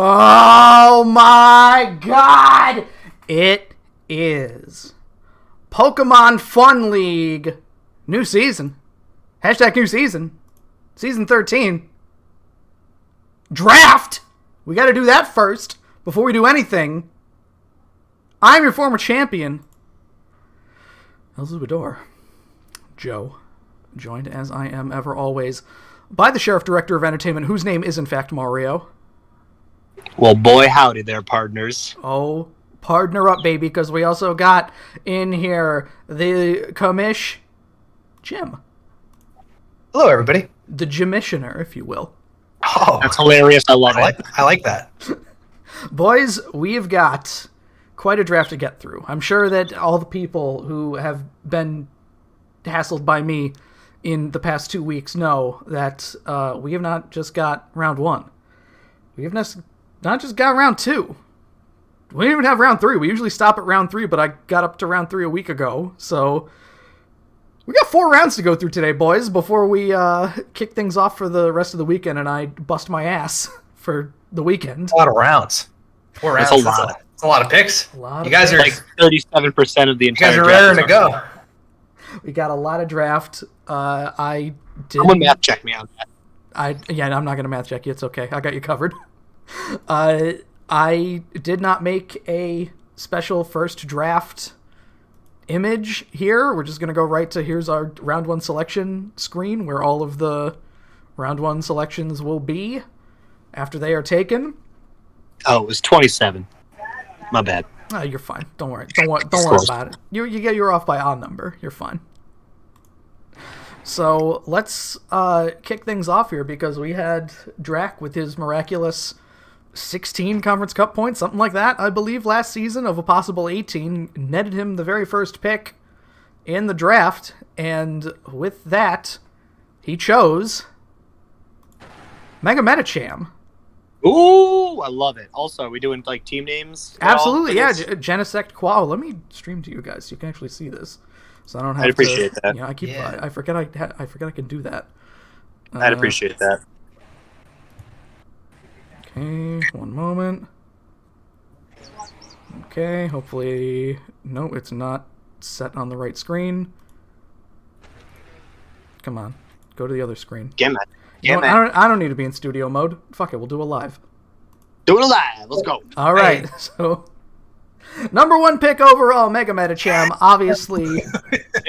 Oh my god! It is Pokemon Fun League. New season. Hashtag new season. Season 13. Draft! We gotta do that first before we do anything. I'm your former champion, El Zubador, Joe, joined as I am ever always by the Sheriff Director of Entertainment, whose name is in fact Mario. Well, boy, howdy there, partners. Oh, partner up, baby, because we also got in here the commish, Jim. Hello, everybody. The Jimmissioner, if you will. Oh, that's hilarious. I love it. I like that. Boys, we've got quite a draft to get through. I'm sure that all the people who have been hassled by me in the past 2 weeks know that we have not just got round one. We have not just got round two. We didn't even have round three. We usually stop at round three, but I got up to round three a week ago. So we got 4 rounds to go through today, boys, before we kick things off for the rest of the weekend and I bust my ass for the weekend. A lot of rounds. 4 rounds. That's a lot of picks. You guys are like 37% of the entire. You guys are raring to go. We got a lot of draft. I did. Someone math check me on that. I'm not gonna math check you. It's okay. I got you covered. I did not make a special first draft image here. We're just gonna go right to here's our round one selection screen where all of the round one selections will be after they are taken. Oh, it was 27. My bad. Oh, you're fine. Don't worry. Don't worry about it. You're off by odd number. You're fine. So let's kick things off here because we had Drac with his miraculous 16 Conference Cup points, something like that, I believe, last season of a possible 18, netted him the very first pick in the draft, and with that, he chose Mega Medicham. Ooh, I love it. Also, are we doing like team names? Absolutely, yeah. Genesect Qual. Let me stream to you guys so you can actually see this. So I don't have I'd appreciate that. Yeah, I forget I can do that. I'd appreciate that. Okay, one moment. Okay, hopefully... No, it's not set on the right screen. Come on, go to the other screen. I don't need to be in studio mode. Fuck it, we'll do a live. Do it live. Let's go. All right, so... Number 1 pick overall, Mega Medicham, obviously.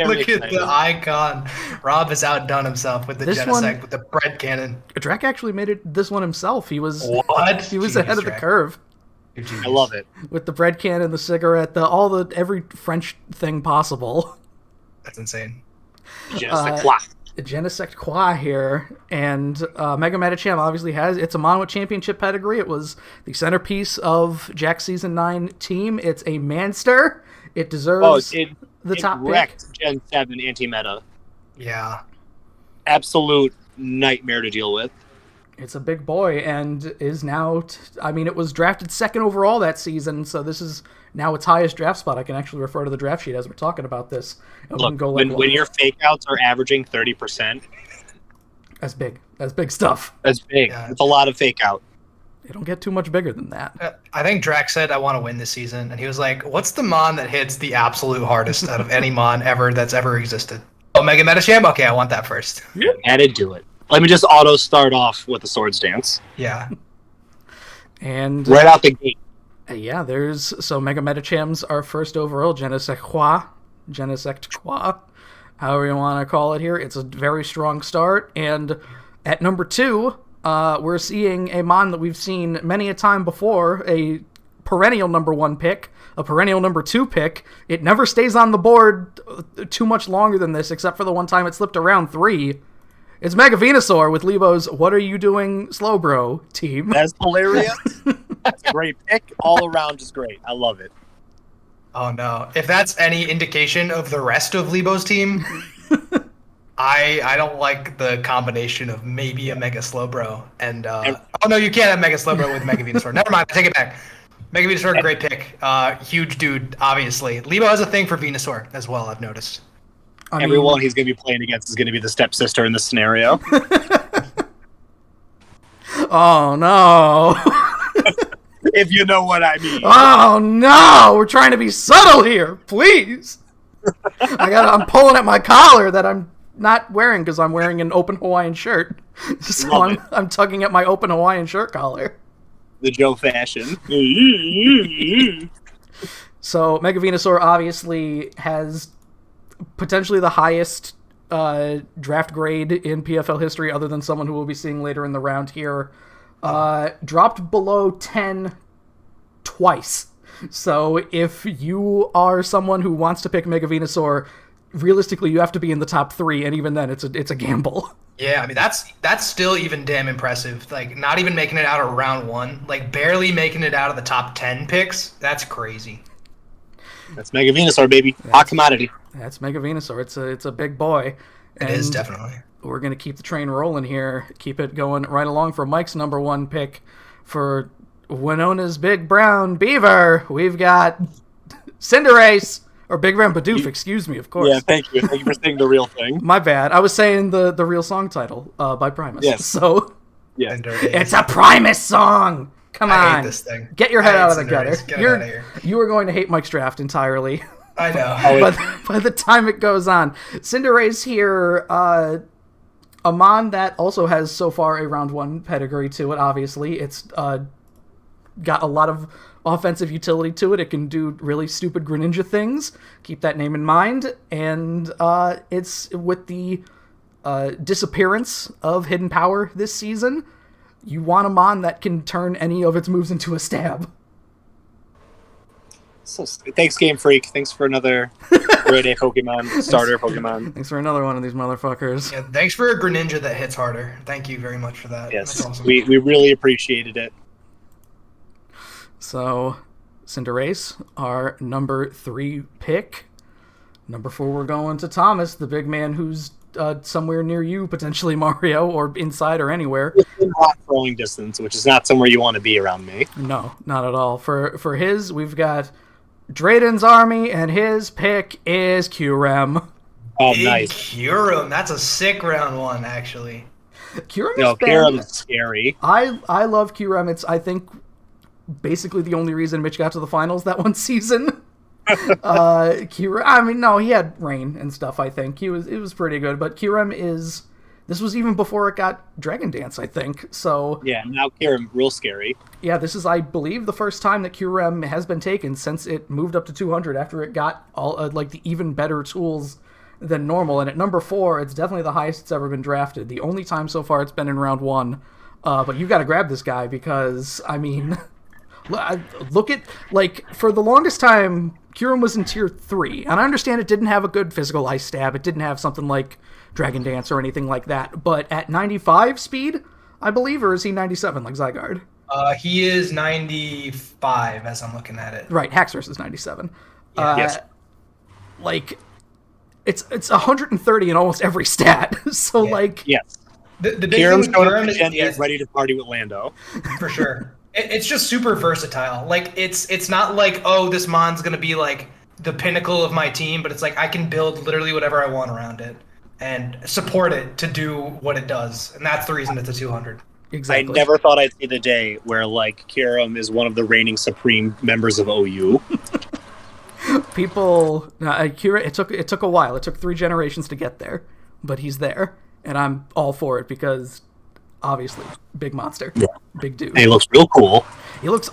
Look at the icon. Rob has outdone himself with the Genesect, with the bread cannon. Drac actually made it this one himself. He was what? He was ahead of the curve. I love it. With the bread cannon, the cigarette, every French thing possible. That's insane. Genesect Qua here, and Mega Medicham obviously it's a Monwit Championship pedigree. It was the centerpiece of Jack's Season 9 team. It's a manster. It deserves the top pick. Gen 7 anti-meta. Yeah. Absolute nightmare to deal with. It's a big boy, and is now... it was drafted 2nd overall that season, so this is now its highest draft spot. I can actually refer to the draft sheet as we're talking about this. Look, when your fake-outs are averaging 30%... That's big. That's big stuff. That's big. Yeah. It's a lot of fake-out. They don't get too much bigger than that. I think Drac said, I want to win this season, and he was like, what's the Mon that hits the absolute hardest out of any Mon that's ever existed? Oh, Mega Medicham? Okay, I want that first. Yeah, and it do it. Let me just auto start off with the Swords Dance. Yeah. And right out the gate. Yeah, so Mega Medicham's our first overall, Genesect Qua, however you want to call it here. It's a very strong start, and at number 2, we're seeing a Mon that we've seen many a time before, a perennial number 1 pick, a perennial number 2 pick. It never stays on the board too much longer than this, except for the one time it slipped around 3. It's Mega Venusaur with Lebo's What Are You Doing Slow Bro team. That's hilarious. That's a great pick. All around is great. I love it. Oh, no. If that's any indication of the rest of Lebo's team, I don't like the combination of maybe a Mega Slowbro and... oh, no, you can't have Mega Slowbro with Mega Venusaur. Never mind. I take it back. Mega Venusaur, great pick. Huge dude, obviously. Lebo has a thing for Venusaur as well, I've noticed. Everyone he's going to be playing against is going to be the stepsister in this scenario. Oh, no. if you know what I mean. Oh no, we're trying to be subtle here, please. I'm pulling at my collar that I'm not wearing because I'm wearing an open Hawaiian shirt. So I'm tugging at my open Hawaiian shirt collar. The Joe fashion. So Mega Venusaur obviously has potentially the highest draft grade in PFL history, other than someone who we'll be seeing later in the round here. Dropped below 10 twice. So if you are someone who wants to pick Mega Venusaur, realistically you have to be in the top 3, and even then it's a gamble. Yeah, I mean that's still even damn impressive. Like not even making it out of round 1, like barely making it out of the top 10 picks. That's crazy. That's Mega Venusaur, baby. Hot commodity. That's Mega Venusaur. It's a big boy. It is, definitely. We're going to keep the train rolling here. Keep it going right along for Mike's number 1 pick for Winona's Big Brown Beaver. We've got Cinderace, or Big Brown Bidoof, excuse me, of course. Yeah, thank you. Thank you for saying the real thing. My bad. I was saying the real song title by Primus. Yes. So Yeah. it's a Primus song. Come on. I hate this thing. Get your head out of the Cinderace. gutter. Get it out of here. You are going to hate Mike's draft entirely. I know. But by the time it goes on, Cinderace here, a mon that also has so far a round 1 pedigree to it, obviously. It's got a lot of offensive utility to it. It can do really stupid Greninja things. Keep that name in mind. And it's with the disappearance of Hidden Power this season, you want a mon that can turn any of its moves into a stab. So, thanks, Game Freak. Thanks for another great A Pokemon, starter Pokemon. Thanks for another one of these motherfuckers. Yeah, thanks for a Greninja that hits harder. Thank you very much for that. Yes, That's awesome. we really appreciated it. So, Cinderace, our number 3 pick. Number 4, we're going to Thomas, the big man who's somewhere near you, potentially Mario, or inside or anywhere. Within hot throwing distance, which is not somewhere you want to be around me. No, not at all. For his, we've got Drayden's Army, and his pick is Kyurem. Oh, Big nice. Kyurem. That's a sick round 1, actually. Kyurem is scary. I love Kyurem. It's, I think, basically the only reason Mitch got to the finals that one season. Kyurem, I mean, no, he had rain and stuff, I think. It was pretty good, but Kyurem is... This was even before it got Dragon Dance, I think, so... Yeah, now Kyurem, real scary. Yeah, this is, I believe, the first time that Kyurem has been taken since it moved up to 200 after it got all, the even better tools than normal, and at number 4, it's definitely the highest it's ever been drafted. The only time so far it's been in round 1, but you've got to grab this guy because, I mean... Look at, for the longest time, Kyurem was in tier 3, and I understand it didn't have a good physical ice stab, it didn't have something like Dragon Dance or anything like that, but at 95 speed, I believe, or is he 97 like Zygarde? He is 95 as I'm looking at it. Right, Haxorus is 97. Yes. It's 130 in almost every stat, so Yes. The big Kyurem's thing with going Kyurem to is Gen ready to party with Lando. for sure. It's just super versatile. Like it's not like, oh, this mon's gonna be like the pinnacle of my team, but it's like I can build literally whatever I want around it and support it to do what it does, and that's the reason it's a 200. Exactly. I never thought I'd see the day where Kyurem is one of the reigning supreme members of OU. People, Kyurem, it took a while. It took 3 generations to get there, but he's there, and I'm all for it because, obviously, big monster, big dude. And he looks real cool. He looks,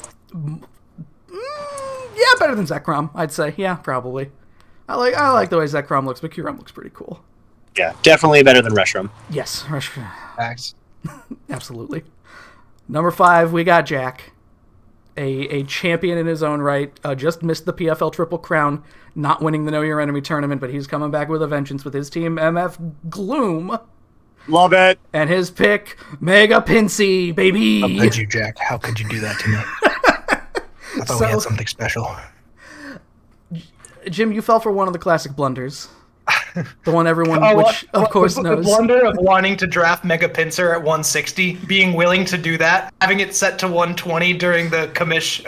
better than Zekrom, I'd say. Yeah, probably. I like the way Zekrom looks, but Kyurem looks pretty cool. Yeah, definitely better than Reshiram. Yes, Facts. absolutely. Number 5, we got Jack. A champion in his own right, just missed the PFL Triple Crown, not winning the Know Your Enemy tournament, but he's coming back with a vengeance with his team, MF Gloom. Love it. And his pick, Mega Pinsy, baby! How could you, Jack? How could you do that to me? I thought we had something special. Jim, you fell for one of the classic blunders. The one everyone, of course, knows. The blunder of wanting to draft Mega Pinsir at 160, being willing to do that, having it set to 120 during the commish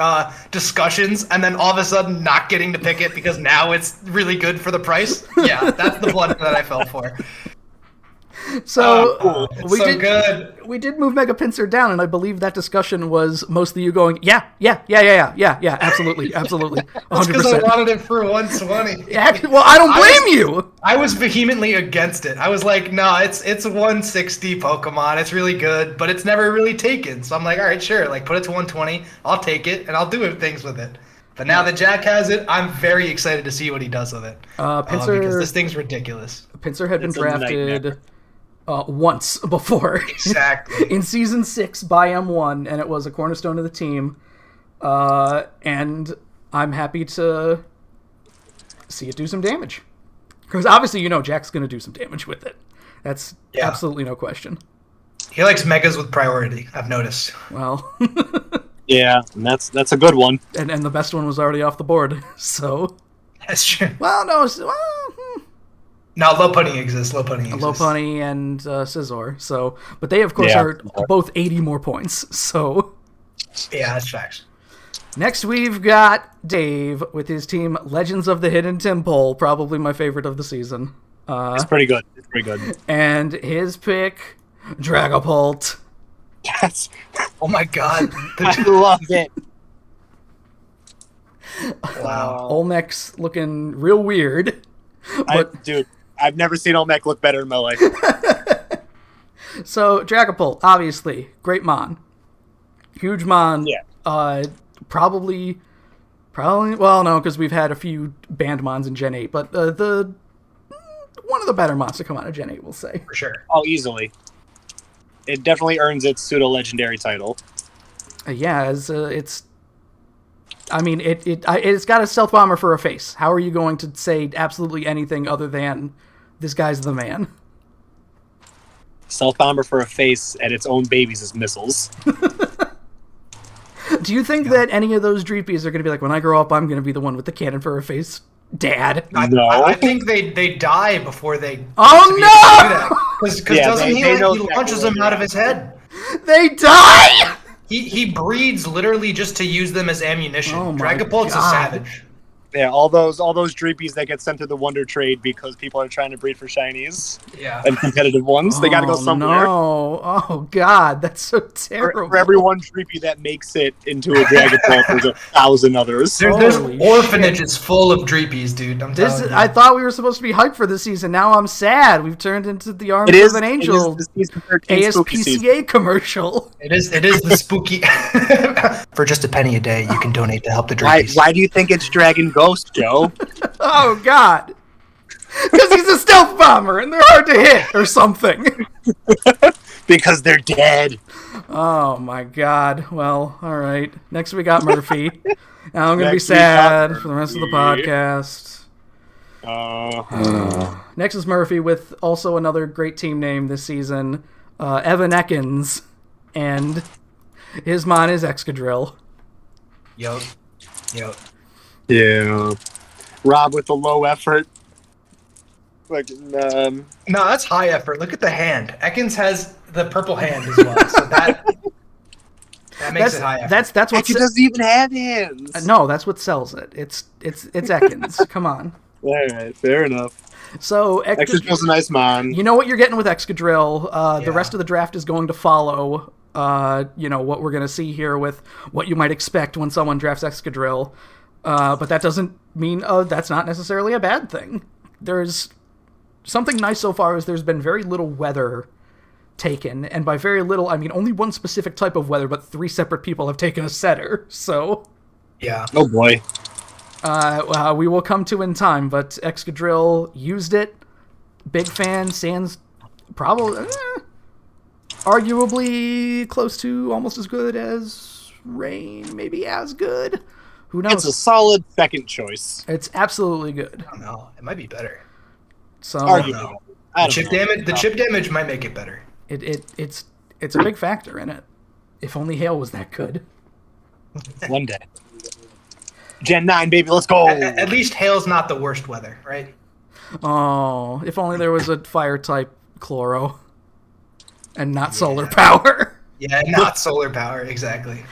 discussions, and then all of a sudden not getting to pick it because now it's really good for the price. Yeah, that's the blunder that I fell for. So It's so good. We did move Mega Pinsir down, and I believe that discussion was mostly you going, yeah, absolutely, 100%. Because I wanted it for 120. Well, I don't blame you. I was vehemently against it. I was like, no, it's a 160 Pokemon. It's really good, but it's never really taken. So I'm like, all right, sure. Like, put it to 120. I'll take it, and I'll do things with it. But now that Jack has it, I'm very excited to see what he does with it. Pinsir, because this thing's ridiculous. Pinsir had been drafted once before. Exactly. In Season 6 by M1, and it was a cornerstone of the team. And I'm happy to see it do some damage. Because obviously, Jack's going to do some damage with it. That's absolutely no question. He likes megas with priority, I've noticed. Well... Yeah, and that's a good one. And the best one was already off the board, so... That's true. Well, no, No, Lopunny exists. Lopunny and Scizor, so... But they, of course, are both 80 more points, so... Yeah, that's facts. Next, we've got Dave with his team Legends of the Hidden Temple, probably my favorite of the season. It's pretty good. And his pick, Dragapult. Yes. Oh my god. I love it. Wow. Olmec's looking real weird. But... Dude, I've never seen Olmec look better in my life. So, Dragapult, obviously, great Mon. Huge Mon. Yeah. Probably, well, no, because we've had a few banned Mons in Gen 8, but one of the better Mons to come out of Gen 8, we'll say. For sure. Oh, easily. It definitely earns its pseudo-legendary title. It's got a Stealth Bomber for a face. How are you going to say absolutely anything other than this guy's the man? Stealth Bomber for a face and its own babies as missiles. Do you think that any of those Dreepies are going to be like, when I grow up, I'm going to be the one with the cannon for a face? Dad. No. I think they die before they... Oh, no! Because doesn't he launches them out of his head? They die! He breeds literally just to use them as ammunition. Oh my Dragapult's a God. savage. Yeah, all those Dreepies that get sent to the Wonder Trade because people are trying to breed for shinies. Yeah. And competitive ones. They gotta go somewhere. No. Oh, God. That's so terrible. For every one Dreepy that makes it into a Dragapult, there's 1,000 others. There's Holy orphanages full of Dreepies, dude. I'm telling you. I thought we were supposed to be hyped for this season. Now I'm sad. We've turned into the Arms of an Angel It is the season 13 spooky season. ASPCA commercial. It is the spooky... For just a penny a day, you can donate to help the Dreepies. Why do you think it's Dragon Ghost, Joe? Oh, God. Because he's a stealth bomber and they're hard to hit or something. Because they're dead. Oh, my God. Well, all right. Next we got Murphy. Now I'm going to be Next we sad got for the rest of the Murphy. podcast. Uh, Next is Murphy with also another great team name this season, Evan Ekins, and his Mon is Excadrill. Yup. yeah. Rob with the low effort. Like, No, that's high effort. Look at the hand. Ekans has the purple hand as well, so that makes it high effort. That's what he doesn't even have hands. no, that's what sells it. It's Ekans. Come on. All right, fair enough. So Excadrill's a nice Mon. You know what you're getting with Excadrill. The Yeah. rest of the draft is going to follow. What we're going to see here with what you might expect when someone drafts Excadrill. But that doesn't mean that's not necessarily a bad thing. There's something nice so far is there's been very little weather taken, and by very little I mean only one specific type of weather, but 3 separate people have taken a setter. So Yeah. Oh boy. we will come to in time, but Excadrill used it. Big fan. Sans probably arguably close to almost as good as Rain, maybe as good. Who knows? It's a solid second choice. It's absolutely good. I don't know. It might be better. So Arguably. The chip damage might make it better. it's a big factor in it. If only Hail was that good. One day. Gen 9, baby, let's go! At least hail's not the worst weather, right? Oh, if only there was a fire type Chloro and not solar power. Yeah, not solar power, exactly.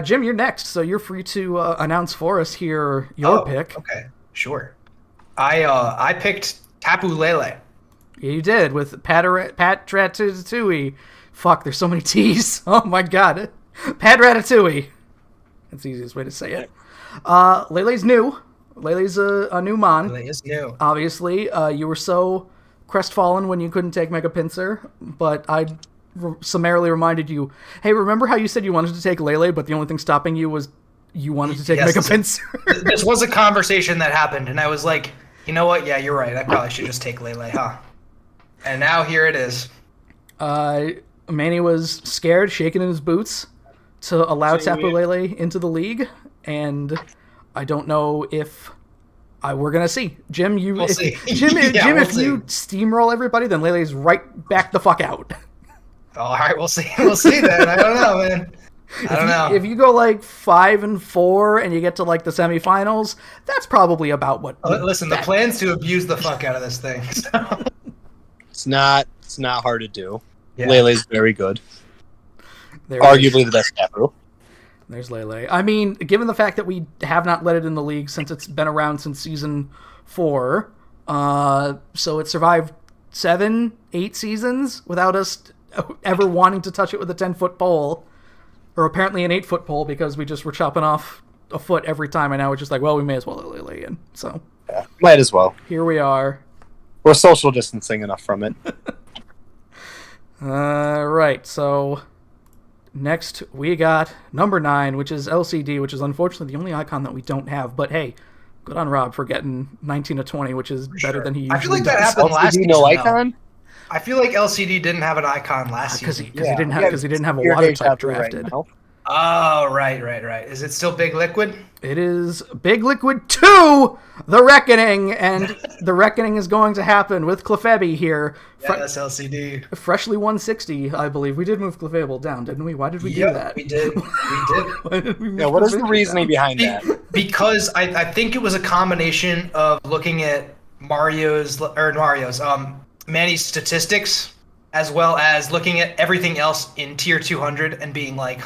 Jim, you're next, so you're free to announce for us here your pick. Okay, sure. I picked Tapu Lele. You did with Pat Ratatouille. Fuck, there's so many T's. Oh my god. Pat Ratatouille. That's the easiest way to say it. Lele's new. Lele's a new Mon. Lele is new. Obviously, you were so crestfallen when you couldn't take Mega Pinsir, but I summarily reminded you, hey, remember how you said you wanted to take Lele, but the only thing stopping you was you wanted to take Mega Pinsir? This was a conversation that happened, and I was like, you know what? Yeah, you're right. I probably should just take Lele, huh? And now here it is. Manny was scared, shaking in his boots to allow Tapu Lele into the league, and I don't know if we're gonna see. Jim, you We'll see. Jim, Yeah, if we'll you steamroll everybody, then Lele's right back the fuck out. All right, we'll see. We'll see then. I don't know, man. I don't know. If you go like 5-4 and you get to like the semifinals, that's probably about what. Listen, the plan's to abuse the fuck out of this thing. So. It's not hard to do. Yeah. Lele's very good. There Arguably the best Tapu. There's Lele. I mean, given the fact that we have not let it in the league since it's been around since season 4, so it survived 7-8 seasons without us ever wanting to touch it with a 10-foot pole, or apparently an 8-foot pole because we just were chopping off a foot every time, and now we're just like, well, we may as well let Lele in. So Yeah, might as well. here we are. We're social distancing enough from it. Right, so next we got number 9, which is LCD, which is unfortunately the only icon that we don't have. But hey, good on Rob for getting 19 to 20, which is better than he usually I feel like that does. happened last season. no though. icon? I feel like LCD didn't have an icon last Because season. he didn't have a Pure water Gauge type Tapu right drafted. now. Oh, right. Is it still Big Liquid? It is Big Liquid 2, The Reckoning, and The Reckoning is going to happen with Clefairy here. Yeah, that's LCD. Freshly 160, I believe. We did move Clefable down, didn't we? Why did we do that? We did. Why did we move Yeah, what is the Clefairy reasoning down? behind that? Because I think it was a combination of looking at Manny's statistics, as well as looking at everything else in tier 200 and being like,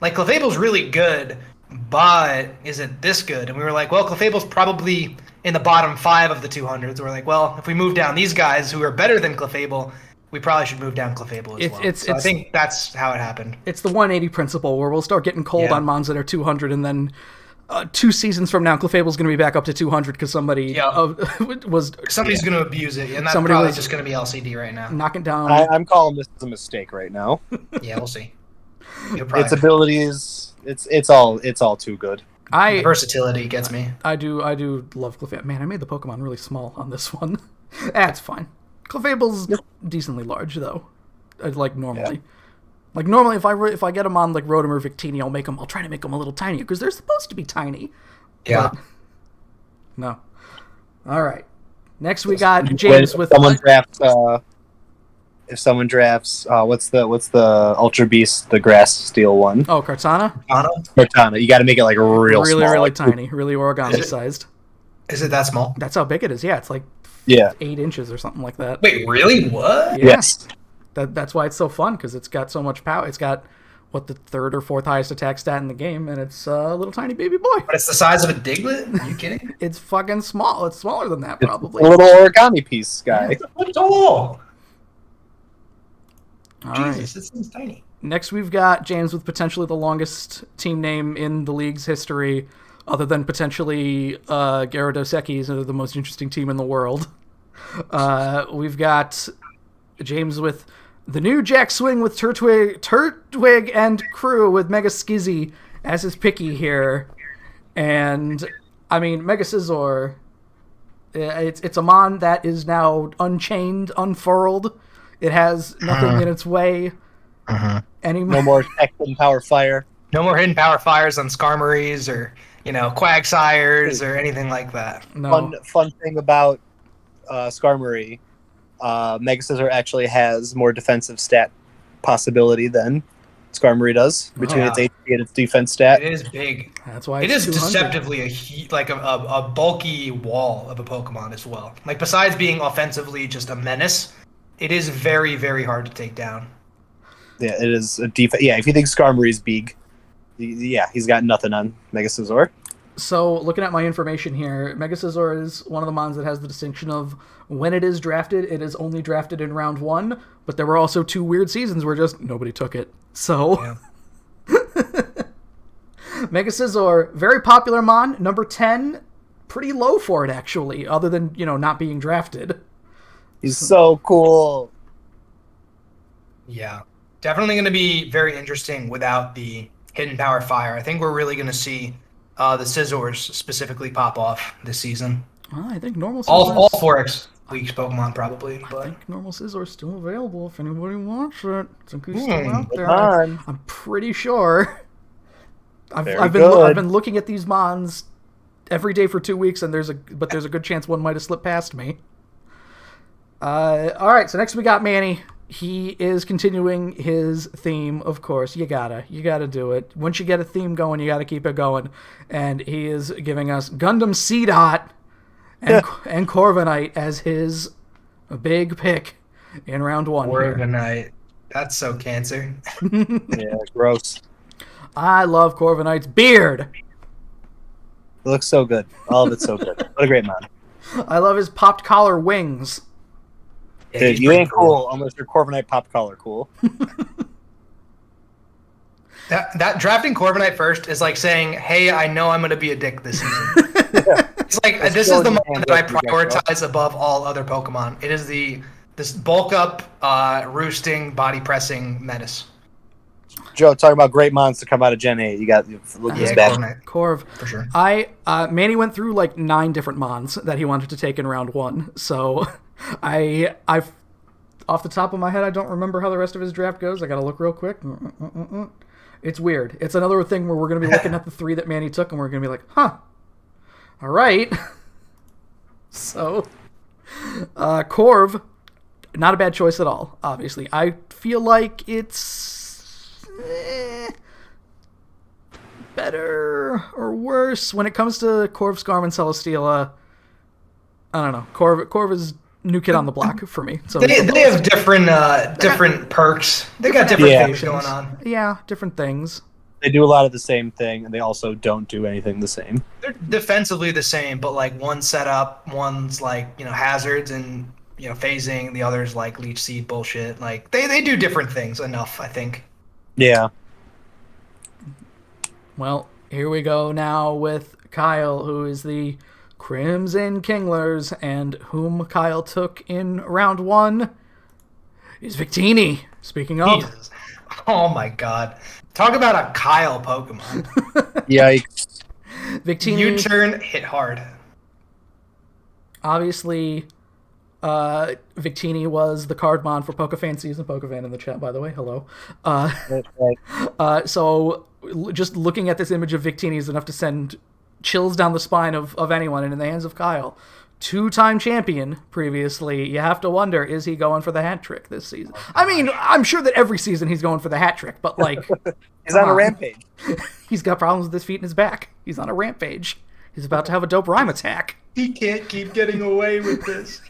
like Clefable's really good, but is it this good? And we were like, well, Clefable's probably in the bottom 5 of the 200s. We're like, well, if we move down these guys who are better than Clefable, we probably should move down Clefable as well. So I think that's how it happened. It's the 180 principle where we'll start getting cold on Mons that are 200, and then 2 seasons from now, Clefable's going to be back up to 200 because somebody Somebody's going to abuse it, and that's Somebody probably was- just going to be LCD right now. knocking down. I'm calling this a mistake right now. Yeah, we'll see. Its abilities, it's all too good. The versatility gets me. I do love Clefable. Man, I made the Pokemon really small on this one. That's fine. Clefable's decently large though, like normally. Yeah. Like normally, if I get them on like Rotom or Victini, I'll try to make them a little tinier because they're supposed to be tiny. Yeah. But no. All right. Next we got James with if someone drafts what's the Ultra Beast, the Grass Steel one? Oh, Kartana. Cortana. You got to make it like real small, really like, tiny, really origami sized. Is it that small? That's how big it is. Yeah, it's like Yeah. 8 inches or something like that. Wait, really? What? Yeah. Yes. That's why it's so fun because it's got so much power. It's got the 3rd or 4th highest attack stat in the game, and it's a little tiny baby boy. But it's the size of a Diglett? Are you kidding? It's fucking small. It's smaller than that It's probably. a little origami piece guy. What tall? All Jesus, right. it seems tiny. Next we've got James with potentially the longest team name in the league's history, other than potentially Gyarados Eki's, the most interesting team in the world. We've got James with the new Jack Swing with Turtwig and crew with Mega Skizzy as his picky here. And, I mean, Mega Scizor, it's a Mon that is now unchained, unfurled. It has nothing in its way anymore. No more Tech and Power Fire. No more hidden power fires on Skarmories or, Quagsires or anything like that. No. Fun thing about Skarmory, Mega Scizor actually has more defensive stat possibility than Skarmory does between its HP and its defense stat. It is big. That's why It it's is 200. deceptively a bulky wall of a Pokemon as well. Like, besides being offensively just a menace, it is very, very hard to take down. Yeah, it is a defense. Yeah, if you think Skarmory's big, he's got nothing on Mega Scizor. So, looking at my information here, Mega Scizor is one of the mons that has the distinction of when it is drafted, it is only drafted in round 1, but there were also 2 weird seasons where just nobody took it. So, Mega Scizor, very popular mon, number 10, pretty low for it actually, other than, not being drafted. He's so cool. Yeah. Definitely going to be very interesting without the Hidden Power Fire. I think we're really going to see the Scizors specifically pop off this season. I think normal Scizors... All 4X Weeks Pokemon probably. But... I think normal Scizor is still available if anybody wants it. I think he's still out there. I'm pretty sure. I've been looking at these mons every day for 2 weeks, and there's a good chance one might have slipped past me. All right, so next we got Manny. He is continuing his theme, of course. You gotta do it. Once you get a theme going, you gotta keep it going. And he is giving us Gundam Seedot and Corviknight as his big pick in round 1. Corviknight. That's so cancer. Yeah, gross. I love Corviknight's beard. It looks so good. All of it's so good. What a great man. I love his popped collar wings. Dude, you ain't cool unless you're Corviknight pop collar cool. That drafting Corviknight first is like saying, "Hey, I know I'm going to be a dick this season." It's like this is the moment that I prioritize above all other Pokemon. It is this bulk up, roosting, body pressing menace. Joe, talking about great mons to come out of Gen 8. You got look at this bad. Corv. For sure. Manny went through like 9 different mons that he wanted to take in round 1. So I've off the top of my head, I don't remember how the rest of his draft goes. I gotta look real quick. It's weird. It's another thing where we're gonna be looking at the 3 that Manny took, and we're gonna be like, huh. All right. So, Corv, not a bad choice at all. Obviously, I feel like it's better or worse when it comes to Corv, Scarm, and Celesteela. I don't know. Corv is new kid on the block for me. So they have different perks. They got different things going on. Yeah, different things. They do a lot of the same thing, and they also don't do anything the same. They're defensively the same, but like one's set up, one's like hazards and phasing. The other's like leech seed bullshit. Like they do different things enough, I think. Yeah. Well, here we go now with Kyle, who is the Crimson Kinglers, and whom Kyle took in round 1 is Victini. Speaking of... Jesus. Oh my god. Talk about a Kyle Pokemon. Yikes. Victini... U-turn, hit hard. Obviously, Victini was the card mon for Pokefan Season. Pokefan in the chat, by the way. Hello. So, just looking at this image of Victini is enough to send chills down the spine of anyone, and in the hands of Kyle. 2-time champion previously. You have to wonder, is he going for the hat trick this season? I mean, I'm sure that every season he's going for the hat trick, but like... He's on a rampage. He's got problems with his feet and his back. He's on a rampage. He's about to have a dope rhyme attack. He can't keep getting away with this.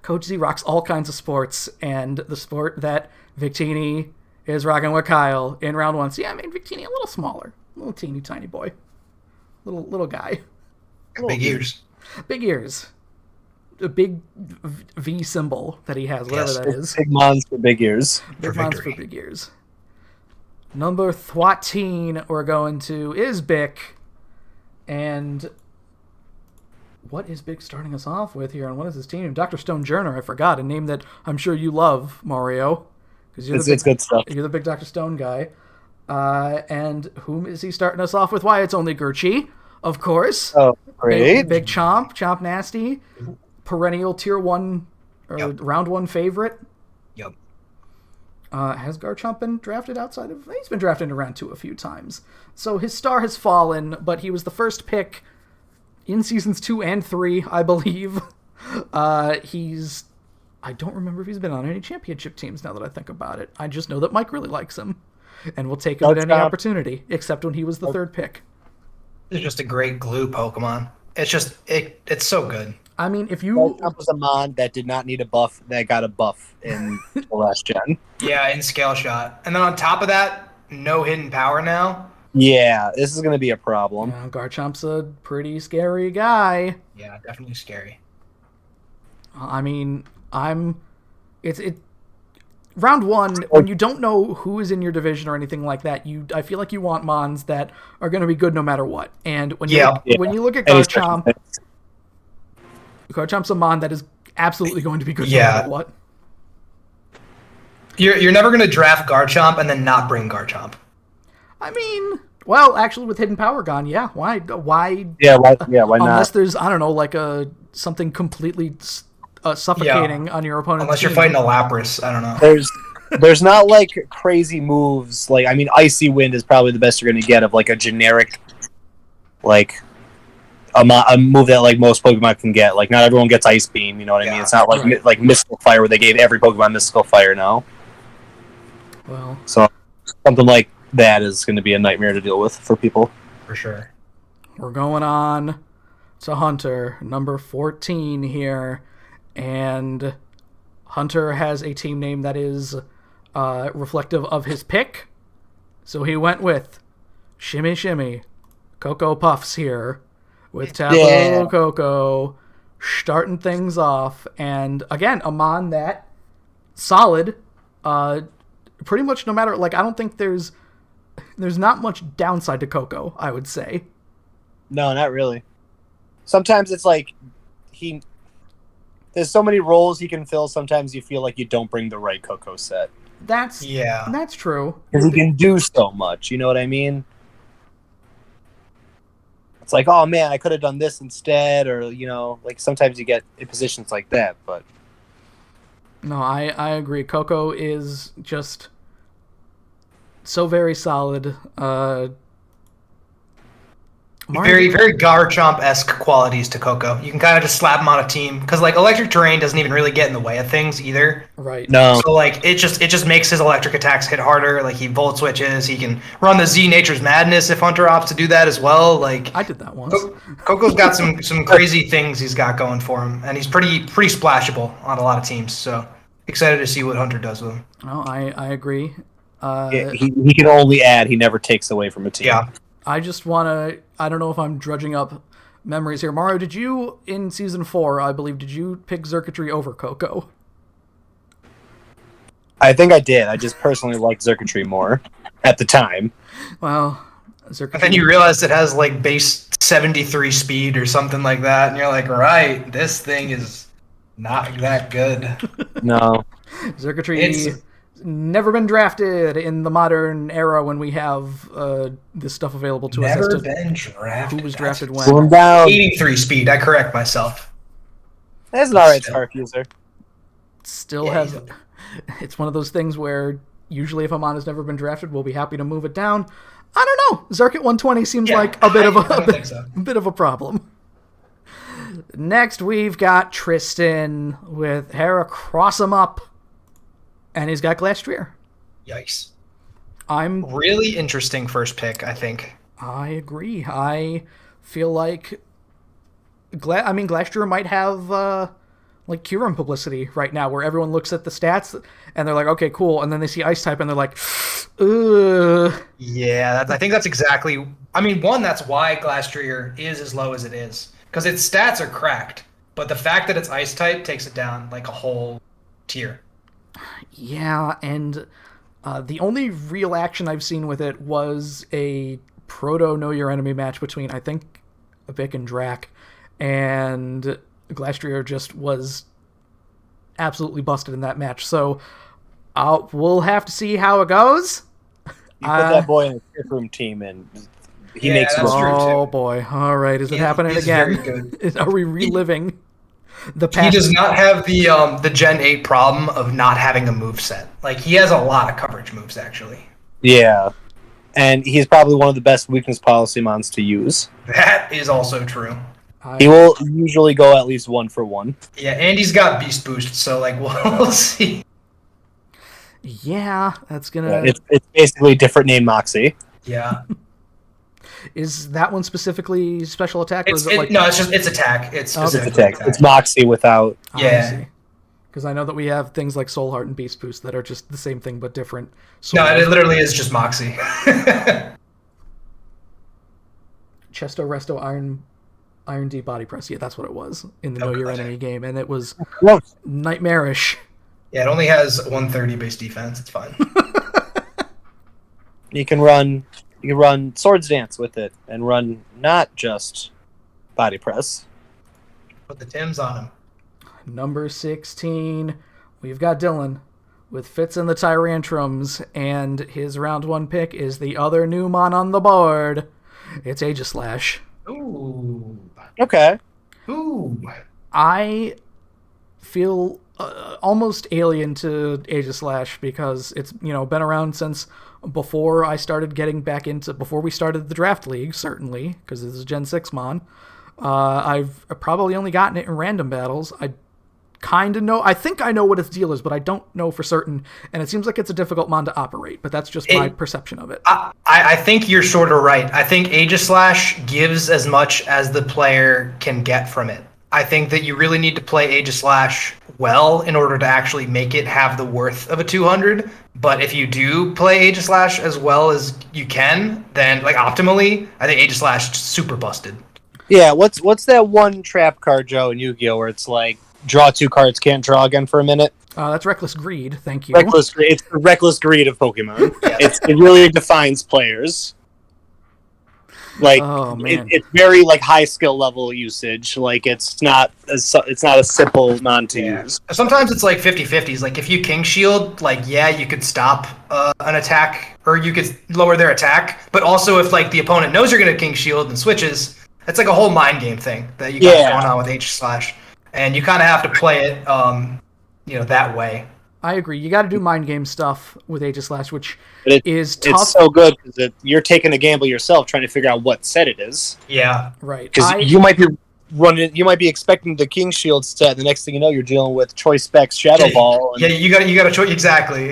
Coach Z rocks all kinds of sports, and the sport that Victini is rocking with Kyle in round 1. So yeah, I mean, Victini a little smaller. A little teeny tiny boy. Little guy. Big ears. Big ears. A big V symbol that he has, whatever that is. Big mons for big ears. Big mons for big ears. Number 13 we're going to is Bick. And what is Bick starting us off with here? And what is his team? Dr. Stone Journer, I forgot. A name that I'm sure you love, Mario. Because it's good stuff. You're the big Dr. Stone guy. And whom is he starting us off with? Why, it's only Gurchi, of course. Oh, great. Big Chomp Nasty. Perennial tier 1, or round 1 favorite. Yep. Has Garchomp been drafted outside of... He's been drafted into round 2 a few times. So his star has fallen, but he was the first pick in seasons 2 and 3, I believe. I don't remember if he's been on any championship teams now that I think about it. I just know that Mike really likes him and will take him at any opportunity, except when he was the 3rd pick. It's just a great glue Pokemon. It's so good. I mean, if you... Garchomp was a mon that did not need a buff that got a buff in the last gen. Yeah, in Scale Shot. And then on top of that, no hidden power now. Yeah, this is going to be a problem. Garchomp's a pretty scary guy. Yeah, definitely scary. I mean, round one, when you don't know who is in your division or anything like that, I feel like you want Mons that are going to be good no matter what. And when you look at Garchomp, Garchomp's a Mon that is absolutely going to be good no matter what. You're never going to draft Garchomp and then not bring Garchomp. I mean, well, actually, with Hidden Power gone, yeah. Why? Yeah, why not? Unless there's, I don't know, like something completely suffocating on your opponent's Unless team. you're fighting a Lapras, I don't know. There's not like crazy moves. Like, I mean, Icy Wind is probably the best you're going to get of like a generic, like a move that like most Pokemon can get. Like, not everyone gets Ice Beam. You know what I mean? It's not like like Mystical Fire where they gave every Pokemon Mystical Fire now. Well, so something like that is going to be a nightmare to deal with for people. For sure. We're going on to Hunter, number 14 here. And Hunter has a team name that is reflective of his pick. So he went with Shimmy Shimmy, Cocoa Puffs here, with Taboo Cocoa, starting things off. And again, a Mon that solid, pretty much no matter, like, I don't think there's not much downside to Cocoa, I would say. No, not really. Sometimes it's like there's so many roles he can fill. Sometimes you feel like you don't bring the right Cocoa set. That's true. Because he can do so much. You know what I mean? It's like, oh man, I could have done this instead, or like sometimes you get in positions like that. But no, I agree. Cocoa is just so very solid. Very, very Garchomp-esque qualities to Cocoa. You can kind of just slap him on a team because like electric terrain doesn't even really get in the way of things either. Right. No. So like it just makes his electric attacks hit harder. Like he volt switches. He can run the Z Nature's Madness if Hunter opts to do that as well. Like I did that once. Coco's got some crazy things he's got going for him, and he's pretty splashable on a lot of teams. So excited to see what Hunter does with him. Oh, I agree. He can only add. He never takes away from a team. Yeah. I just want to... I don't know if I'm drudging up memories here. Mario, did you, in Season 4, I believe, did you pick Xurkitree over Cocoa? I think I did. I just personally liked Xurkitree more at the time. Well, Xurkitree... And then you realize it has, like, base 73 speed or something like that, and you're like, right, this thing is not that good. No. Xurkitree... never been drafted in the modern era when we have this stuff available to us. Never been drafted. Who was drafted when? Slow him down. 83 speed. I correct myself. That's an alright Scarf user. Still has. It's one of those things where usually if a Mon has never been drafted, we'll be happy to move it down. I don't know. Zark at 120 seems like a bit of a problem. Next, we've got Tristan with Hera Cross 'em Up. And he's got Glastrier. Yikes. I'm really interesting first pick, I think. I agree. I feel like Glastrier might have like Kyurem publicity right now where everyone looks at the stats and they're like, okay, cool. And then they see Ice type and they're like, ugh. Yeah, I think that's exactly... I mean, one, that's why Glastrier is as low as it is. Because its stats are cracked. But the fact that it's Ice type takes it down like a whole tier. Yeah, and the only real action I've seen with it was a proto Know Your Enemy match between, I think, Vic and Drac, and Glastrier just was absolutely busted in that match. So we'll have to see how it goes. You put that boy in a trick room team, and he makes it. Oh boy! All right, is it happening again? Are we reliving? He does not have the Gen 8 problem of not having a move set. Like, he has a lot of coverage moves, actually. Yeah. And he's probably one of the best weakness policy mons to use. That is also true. He will usually go at least 1-for-1. Yeah, and he's got Beast Boost, so, like, we'll see. Yeah, that's gonna... Yeah, it's basically a different name Moxie. Yeah. Is that one specifically special attack? Or is it like... No, it's attack. It's specific attack. It's Moxie without... Yeah. Because I know that we have things like Soul Heart and Beast Boost that are just the same thing but different. No, it literally is just Moxie. Chesto Resto Iron D body press. Yeah, that's what it was in the Know Your Enemy game, and it was nightmarish. Yeah, it only has 130 base defense. It's fine. You can run Swords Dance with it and run not just body press. Put the Tims on him. Number 16, we've got Dylan with Fitz and the Tyrantrums, and his round 1 pick is the other new mon on the board. It's Aegislash. Ooh. Okay. Ooh. I feel almost alien to Aegislash because it's, been around since before I started getting back into, before we started the draft league, certainly, because this is Gen 6 mon. I've probably only gotten it in random battles. I kind of know, I think I know what its deal is, but I don't know for certain, and it seems like it's a difficult mon to operate, but that's just my perception of it. I think you're sort of right. I think Aegislash gives as much as the player can get from it. I think that you really need to play Aegislash well in order to actually make it have the worth of a 200, but if you do play Aegislash as well as you can, then, optimally, I think Aegislash is super busted. Yeah, what's that one trap card, Joe, in Yu-Gi-Oh, where it's like, draw 2 cards, can't draw again for a minute? That's Reckless Greed, thank you. Reckless Greed. It's the Reckless Greed of Pokemon. It really defines players. It's very high skill level usage. It's not a simple non to use. Sometimes it's 50-50s. If you King Shield, you could stop an attack, or you could lower their attack. But also if the opponent knows you're gonna King Shield and switches, it's a whole mind game thing that you got going on with Aegislash. And you kind of have to play it, that way. I agree. You got to do mind game stuff with Aegislash, which is tough. It's so good because you're taking a gamble yourself, trying to figure out what set it is. Yeah, right. Because you might be expecting the King Shield set. The next thing you know, you're dealing with Choice Specs Shadow Ball. And you got a choice. Exactly,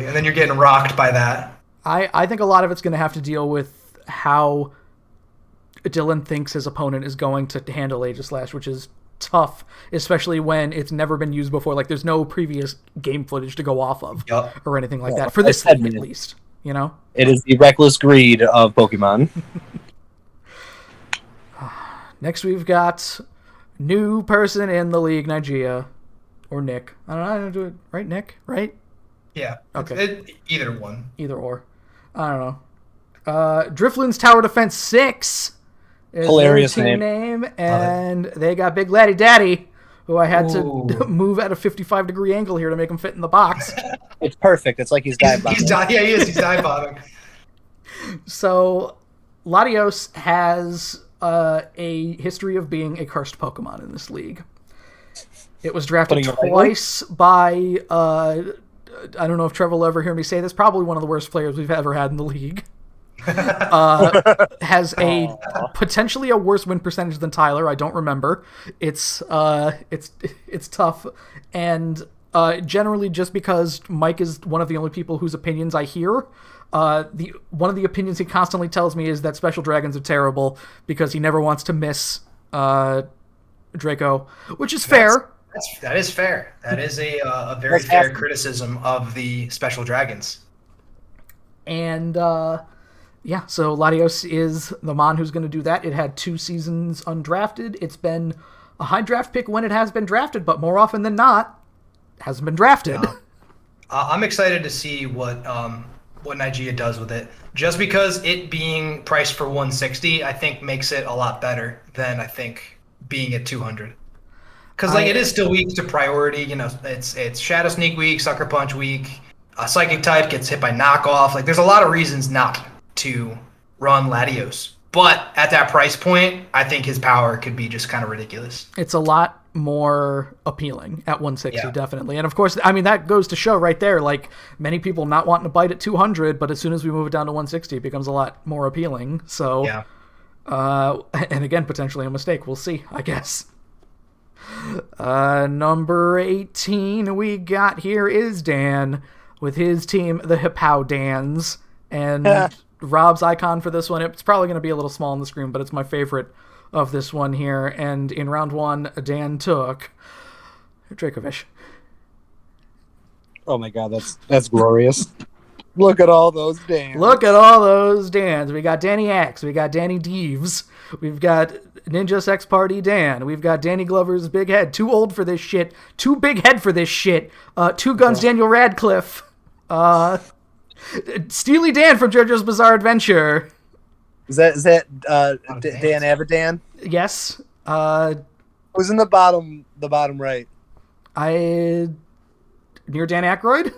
and then you're getting rocked by that. I think a lot of it's going to have to deal with how Dylan thinks his opponent is going to handle Aegislash, which is tough, especially when it's never been used before. There's no previous game footage to go off of or anything like that for this thing, at least. It is the Reckless Greed of Pokemon. Next, we've got new person in the league, Nigeria, or Nick. I don't know how to do it right, Nick. Right? Yeah. Okay. Either one. Either or. I don't know. Drifloon's Tower Defense 6. Hilarious name, and they got Big Laddie Daddy, who I had to move at a 55-degree angle here to make him fit in the box. It's perfect. It's like he's dive bombing. He is. He's dive bombing. So, Latios has a history of being a cursed Pokemon in this league. It was drafted twice by, I don't know if Trevor will ever hear me say this, probably one of the worst players we've ever had in the league. Has a potentially a worse win percentage than Tyler. I don't remember. It's tough, and generally just because Mike is one of the only people whose opinions I hear. One of the opinions he constantly tells me is that special dragons are terrible because he never wants to miss Draco, which is fair. That is fair. That is a very fair criticism of the special dragons. And yeah, so Latios is the mon who's going to do that. It had 2 seasons undrafted. It's been a high draft pick when it has been drafted, but more often than not, it hasn't been drafted. I'm excited to see what Nigeria does with it. Just because it being priced for 160, I think makes it a lot better than I think being at 200. Because it is still weak to priority. It's Shadow Sneak week, Sucker Punch week. A Psychic type gets hit by knockoff. There's a lot of reasons not to run Latios. But at that price point, I think his power could be just kind of ridiculous. It's a lot more appealing at 160, definitely. And of course, I mean, that goes to show right there, many people not wanting to bite at 200, but as soon as we move it down to 160, it becomes a lot more appealing. So, and again, potentially a mistake. We'll see, I guess. Number 18 we got here is Dan with his team, the Hippao Dans. And Rob's icon for this one, it's probably going to be a little small on the screen, but it's my favorite of this one here. And in round 1, Dan took Dracovish. Oh my god, that's glorious. Look at all those Dans. Look at all those Dans. We got Danny Axe. We got Danny Deeves. We've got Ninja Sex Party Dan. We've got Danny Glover's big head. Too old for this shit. Too big head for this shit. Two Guns Daniel Radcliffe. Steely Dan from JoJo's Bizarre Adventure. Is that Dan Avidan? Yes. Who's in the bottom right? Near Dan Aykroyd?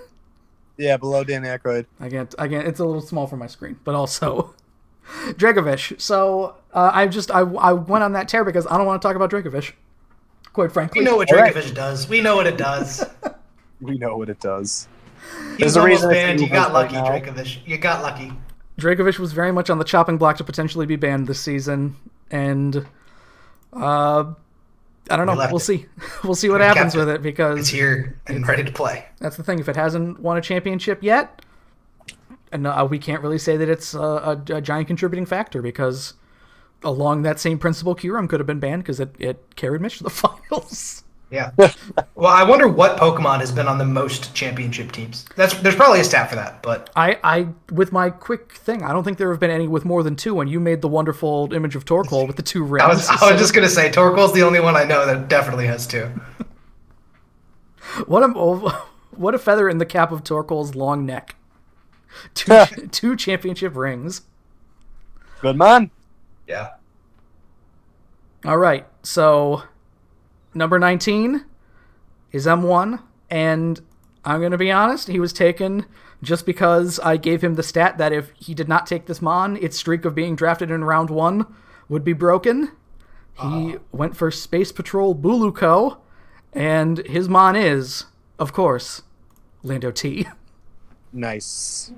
Yeah, below Dan Aykroyd. Again, it's a little small for my screen, but also Dragovich. So I went on that tear because I don't want to talk about Dragovich. Quite frankly, We know what Dragovich does. We know what it does. We know what it does. He's There's a almost reason it's banned. You moving got lucky, right now. Dragovich. You got lucky. Dragovich was very much on the chopping block to potentially be banned this season, and I don't know. We'll see. We'll see what happens with it because It's here and ready to play. that's the thing. If it hasn't won a championship yet, and we can't really say that it's a giant contributing factor because along that same principle, Kyurem could have been banned because it carried Mitch to the finals. Yeah. Well, I wonder what Pokemon has been on the most championship teams. There's probably a stat for that, but I with my quick thing, I don't think there have been any with more than two. And you made the wonderful image of Torkoal with the two rings. I was just gonna say Torkoal's the only one I know that definitely has two. What a feather in the cap of Torkoal's long neck. Two championship rings. Good man. Yeah. All right, so number 19 is M1, and I'm going to be honest, he was taken just because I gave him the stat that if he did not take this Mon, its streak of being drafted in round 1 would be broken. He went for Space Patrol Buluko, and his Mon is, of course, Lando T. Nice.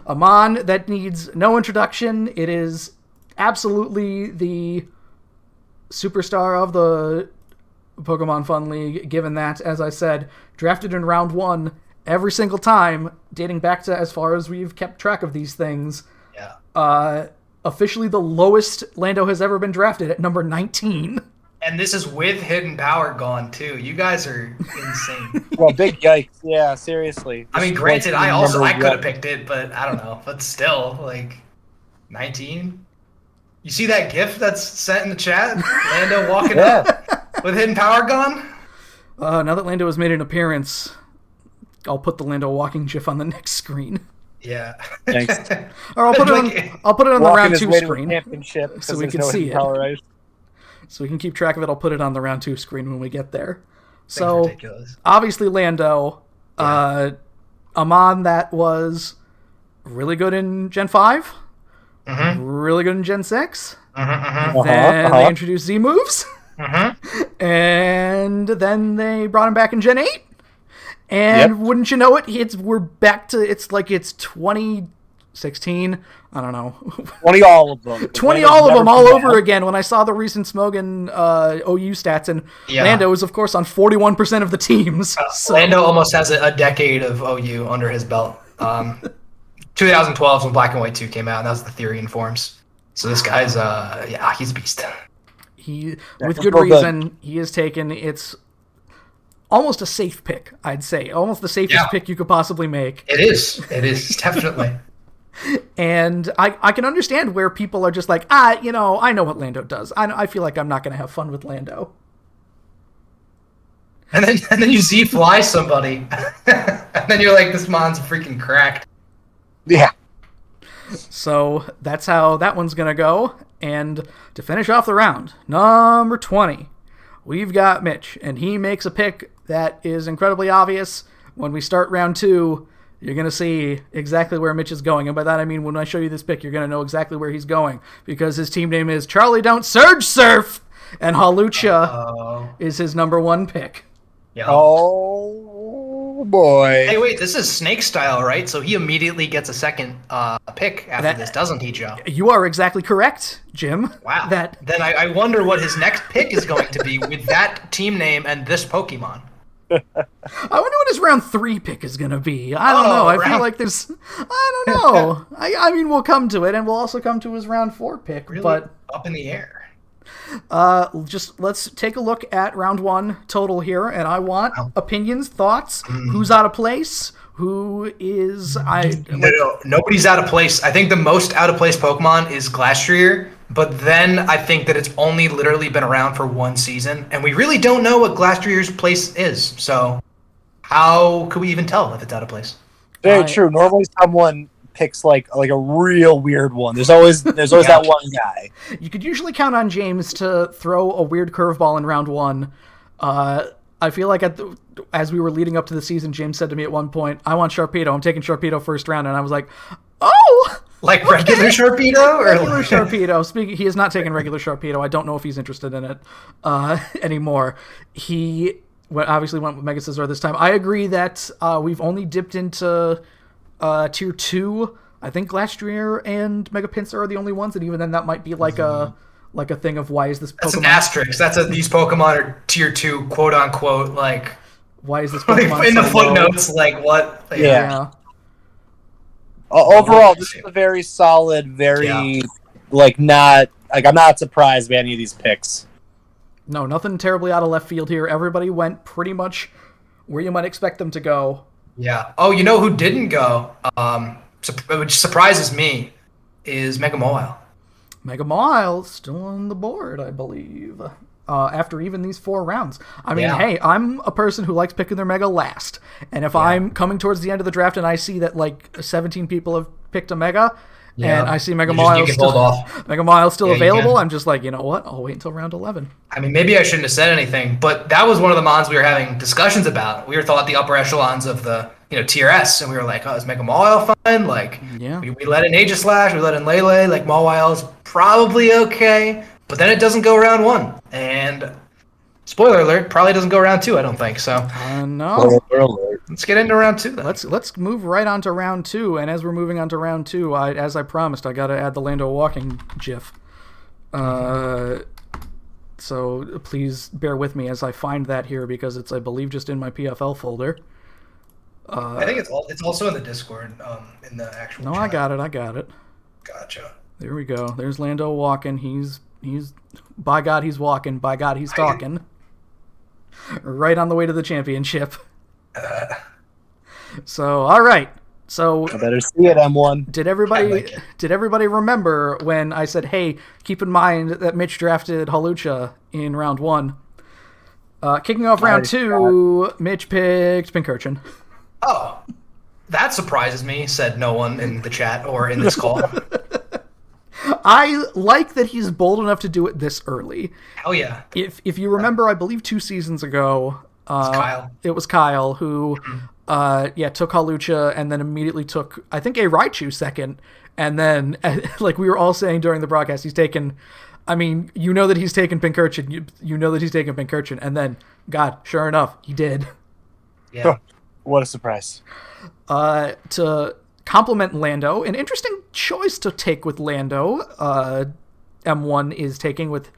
A Mon that needs no introduction. It is absolutely the superstar of the Pokemon Fun League, given that, as I said, drafted in round 1 every single time, dating back to as far as we've kept track of these things. Yeah. Officially the lowest Lando has ever been drafted at number 19. And this is with Hidden Power gone too. You guys are insane. Well, big yikes. Yeah, seriously. I mean, Just granted, like I number could have one. picked it, but I don't know. But still, like 19. You see that GIF that's sent in the chat? Lando walking up with Hidden Power gone. Now that Lando has made an appearance, I'll put the Lando walking GIF on the next screen. Yeah. Thanks. Or I'll put it on. I'll put it on the Walking round his 2 way to a screen, championship so because we there's can no see hidden it. power, right? so we can keep track of it. I'll put it on the round 2 screen when we get there. Thing's So ridiculous. obviously Lando, a Mon that was really good in Gen 5, really good in Gen 6. Then they introduced Z moves, and then they brought him back in Gen 8. And wouldn't you know it, we're back to it's 2016. I don't know. 20 all of them. 20 all of them all over again when I saw the recent Smogan OU stats, and Lando is, of course, on 41% of the teams. So. Lando almost has a decade of OU under his belt. 2012 is when Black and White 2 came out, and that was the Theory and Forms. So this guy's, he's a beast. With good reason, he is taken. It's almost a safe pick, I'd say. Almost the safest pick you could possibly make. It is, definitely. And I can understand where people are just like, I know what Lando does. I feel like I'm not going to have fun with Lando. And then you Z fly somebody. And then you're like, this Mon's freaking cracked. Yeah. So that's how that one's going to go. And to finish off the round, number 20, we've got Mitch. And he makes a pick that is incredibly obvious. When we start round 2, you're going to see exactly where Mitch is going. And by that I mean when I show you this pick, you're going to know exactly where he's going. Because his team name is Charlie Don't Surge Surf. And Hawlucha is his number 1 pick. Yeah. Oh, boy. Hey, wait, this is Snake style, right? So he immediately gets a second pick after this, doesn't he, Joe? You are exactly correct, Jim. Wow. Then I wonder what his next pick is going to be with that team name and this Pokemon. I wonder what his round 3 pick is going to be. I don't know. I feel like there's... I don't know. I mean, we'll come to it, and we'll also come to his round 4 pick. Really but up in the air. just let's take a look at round 1 total here, and I want opinions, thoughts, who's out of place, who is nobody's out of place. I think the most out of place Pokemon is Glastrier, but then I think that it's only literally been around for one season, and we really don't know what Glastrier's place is. So how could we even tell if it's out of place? Very true. Normally someone picks like a real weird one. There's always that one guy. You could usually count on James to throw a weird curveball in round one. I feel like as we were leading up to the season, James said to me at one point, "I want Sharpedo. I'm taking Sharpedo first round," and I was like, "Oh, like okay. Regular Sharpedo or regular Sharpedo." He is not taking regular Sharpedo. I don't know if he's interested in it anymore. He obviously went with Mega Scizor this time. I agree that we've only dipped into tier 2. I think Glastrier and Mega Pinsir are the only ones, and even then that might be like a thing of why is this Pokemon... That's an asterisk. These Pokemon are tier 2, quote unquote, like... Why is this Pokemon like in the footnotes, like what? Like, yeah. Overall, this is a very solid, I'm not surprised by any of these picks. No, nothing terribly out of left field here. Everybody went pretty much where you might expect them to go. Yeah. Oh, you know who didn't go, which surprises me, is Mega Mawile. Mega Mawile still on the board, I believe, after even these 4 rounds. I mean, hey, I'm a person who likes picking their Mega last. And if I'm coming towards the end of the draft and I see that, 17 people have picked a Mega, and I see Mega Mawile still available, I'm just like, you know what? I'll wait until round 11. I mean, maybe I shouldn't have said anything, but that was one of the mons we were having discussions about. We were thought the upper echelons of the tier S, and we were like, oh, is Mega Mawile fine? We let in Aegislash, we let in Lele, Mawile is probably okay, but then it doesn't go round 1. And spoiler alert, probably doesn't go round 2, I don't think. So no. Let's get into round 2 then. Let's move right on to round 2, and as we're moving on to round 2, as I promised, I got to add the Lando walking gif. So please bear with me as I find that here because it's, I believe, just in my PFL folder. I think it's also in the Discord, in the actual chat. I got it. Gotcha. There we go. There's Lando walking. He's by God, he's walking. By God, he's talking. Right on the way to the championship. So, all right. So I better see it, M1. Did everybody remember when I said, "Hey, keep in mind that Mitch drafted Hawlucha in round 1"? Kicking off round 2, Mitch picked Pincurchin. Oh, that surprises me, said no one in the chat or in this call. I like that he's bold enough to do it this early. Hell yeah. If you remember, I believe 2 seasons ago, it was Kyle who took Hawlucha and then immediately took, I think, a Raichu second. And then, like we were all saying during the broadcast, he's taken... I mean, you know that he's taken Pincurchin. You know that he's taken Pincurchin. And then, God, sure enough, he did. Yeah. What a surprise. To compliment Lando, an interesting choice to take with Lando, M1 is taking with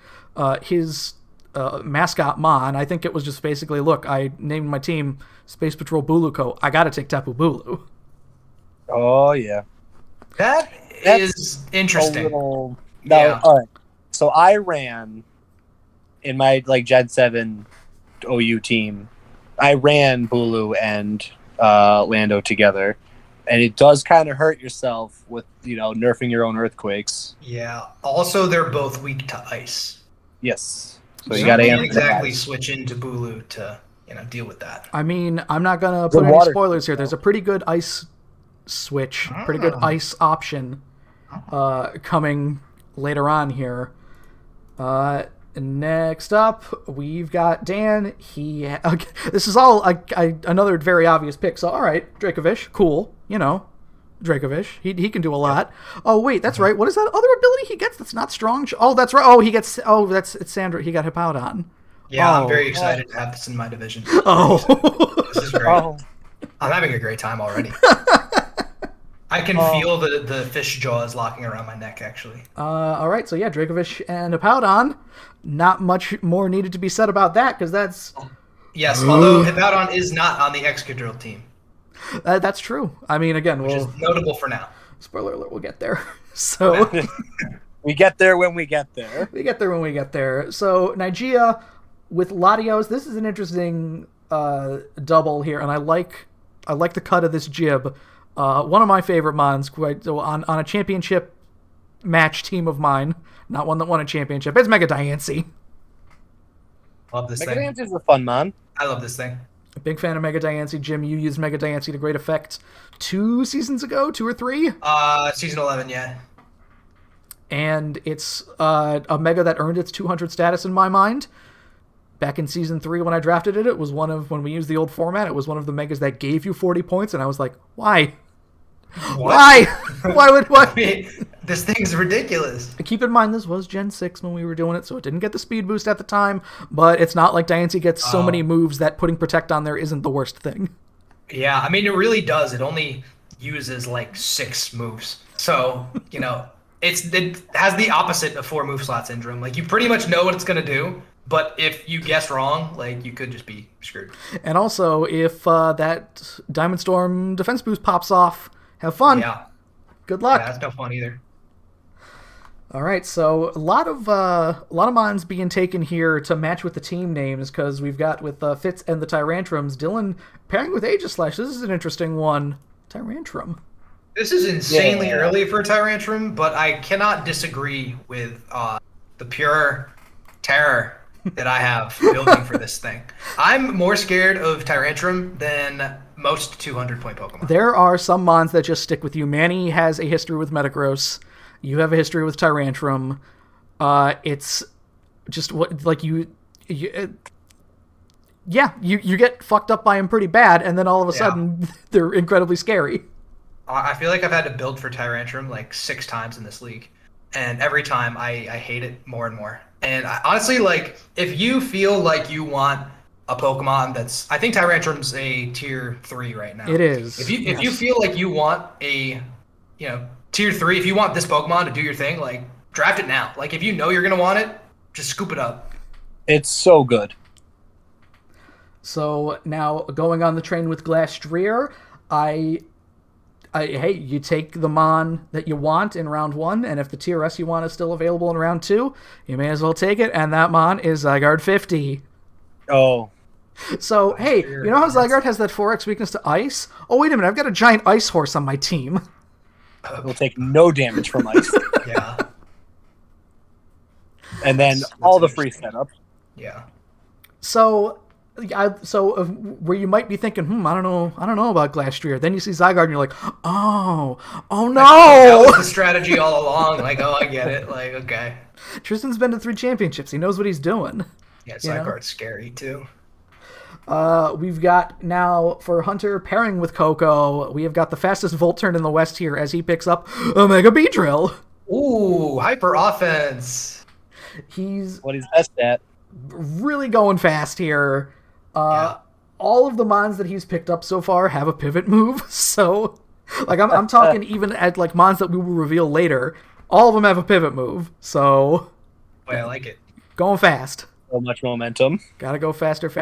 his mascot Mon. I think it was just basically, look, I named my team Space Patrol Buluko. I got to take Tapu Bulu. Oh, yeah. That's interesting. All right. So I ran in my Gen 7 OU team. I ran Bulu and Lando together, and it does kind of hurt yourself with nerfing your own earthquakes. Yeah. Also, they're both weak to ice. Yes. So you got to exactly switch into Bulu to deal with that. I mean, I'm not gonna put any spoilers here. There's a pretty good ice switch, pretty good ice option coming later on here. Next up, we've got Dan. This is all another very obvious pick. So, all right, Dracovish, cool. Dracovish, he can do a lot. Oh wait, that's right. What is that other ability he gets that's not strong? Oh, that's right. Oh, it's Sandra. He got Hippowdon. Yeah, I'm very excited to have this in my division. Oh, this is great. I'm having a great time already. I can feel the fish jaws locking around my neck, actually. All right, so yeah, Dracovish and Hippowdon. Not much more needed to be said about that, because that's... Yes, although Hippowdon is not on the Excadrill team. That's true. I mean, again, which is notable for now. Spoiler alert, we'll get there. So... we get there when we get there. We get there when we get there. So, Nigeria with Latios. This is an interesting double here, and I like I like the cut of this jib. One of my favorite mons, on a championship match team of mine, not one that won a championship. It's Mega Diancie. Love this Mega thing. Diancie's a fun mon. I love this thing. A big fan of Mega Diancie. Jim, you used Mega Diancie to great effect 2 seasons ago, 2 or 3? Season 11, yeah. And it's a Mega that earned its 200 status in my mind. Back in Season 3 when I drafted it, it was when we used the old format, it was one of the Megas that gave you 40 points, and I was like, why? What? Why? Why? I mean, this thing's ridiculous. Keep in mind, this was Gen 6 when we were doing it, so it didn't get the speed boost at the time, but it's not like Diancie gets so many moves that putting Protect on there isn't the worst thing. Yeah, I mean, it really does. It only uses like 6 moves. So, you know, it has the opposite of 4 move slot syndrome. Like, you pretty much know what it's going to do, but if you guess wrong, like, you could just be screwed. And also, if that Diamond Storm defense boost pops off, have fun. Yeah. Good luck. Yeah, that's no fun either. All right, so a lot of mons being taken here to match with the team names, because we've got with Fitz and the Tyrantrums, Dylan pairing with Aegislash. This is an interesting one. Tyrantrum. This is insanely early for Tyrantrum, but I cannot disagree with the pure terror that I have building for this thing. I'm more scared of Tyrantrum than most 200-point Pokemon. There are some mons that just stick with you. Manny has a history with Metagross. You have a history with Tyrantrum. It's just what, like, you get fucked up by him pretty bad, and then all of a sudden they're incredibly scary. I feel like I've had to build for Tyrantrum like 6 times in this league, and every time I hate it more and more. And honestly, like, if you feel like you want a Pokemon that's, I think Tyrantrum's a tier 3 right now. It is. If you feel like you want a, you know, tier 3, if you want this Pokemon to do your thing, like, draft it now. Like, if you know you're gonna want it, just scoop it up. It's so good. So now going on the train with Glastrier, hey, you take the mon that you want in round 1, and if the TRS you want is still available in round 2, you may as well take it, and that mon is Zygarde 50. Oh. So, hey, you know how Zygarde has that 4x weakness to ice? Oh, wait a minute, I've got a giant ice horse on my team. It will take no damage from ice. Yeah. And then That's all the free setup. Yeah. So where you might be thinking, I don't know about Glastrier. Then you see Zygarde and you're like, oh no! That was the strategy all along. Like, oh, I get it. Like, okay. Tristan's been to 3 championships. He knows what he's doing. Yeah, Zygarde's scary too. We've got now for Hunter pairing with Coco. We have got the fastest Volt Turn in the West here as he picks up Omega Beedrill. Ooh, hyper offense. He's what he's best at. Really going fast here. All of the mons that he's picked up so far have a pivot move. So, like, I'm talking even at like mons that we will reveal later. All of them have a pivot move. So, Boy, I like it. Going fast. So much momentum. Gotta go faster. I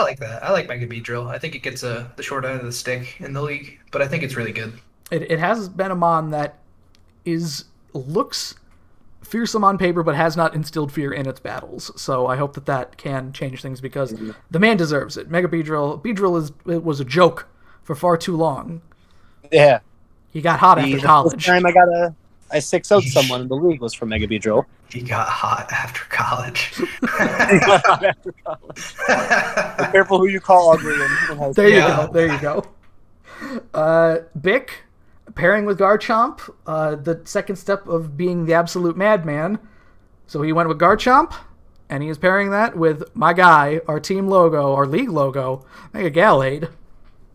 like that. I like Mega Beedrill. I think it gets the short end of the stick in the league, but I think it's really good. It has been a mon that looks fearsome on paper, but has not instilled fear in its battles. So I hope that can change things because the man deserves it. Mega Beedrill was a joke for far too long. Yeah. He got hot after college. The time I 6-0'd someone in the league was from Mega Beedrill. He got hot after college. He got hot after college. Be careful who you call ugly in high school. There you go. Bick pairing with Garchomp, the second step of being the absolute madman. So he went with Garchomp, and he is pairing that with my guy, our team logo, our league logo, Mega Gallade.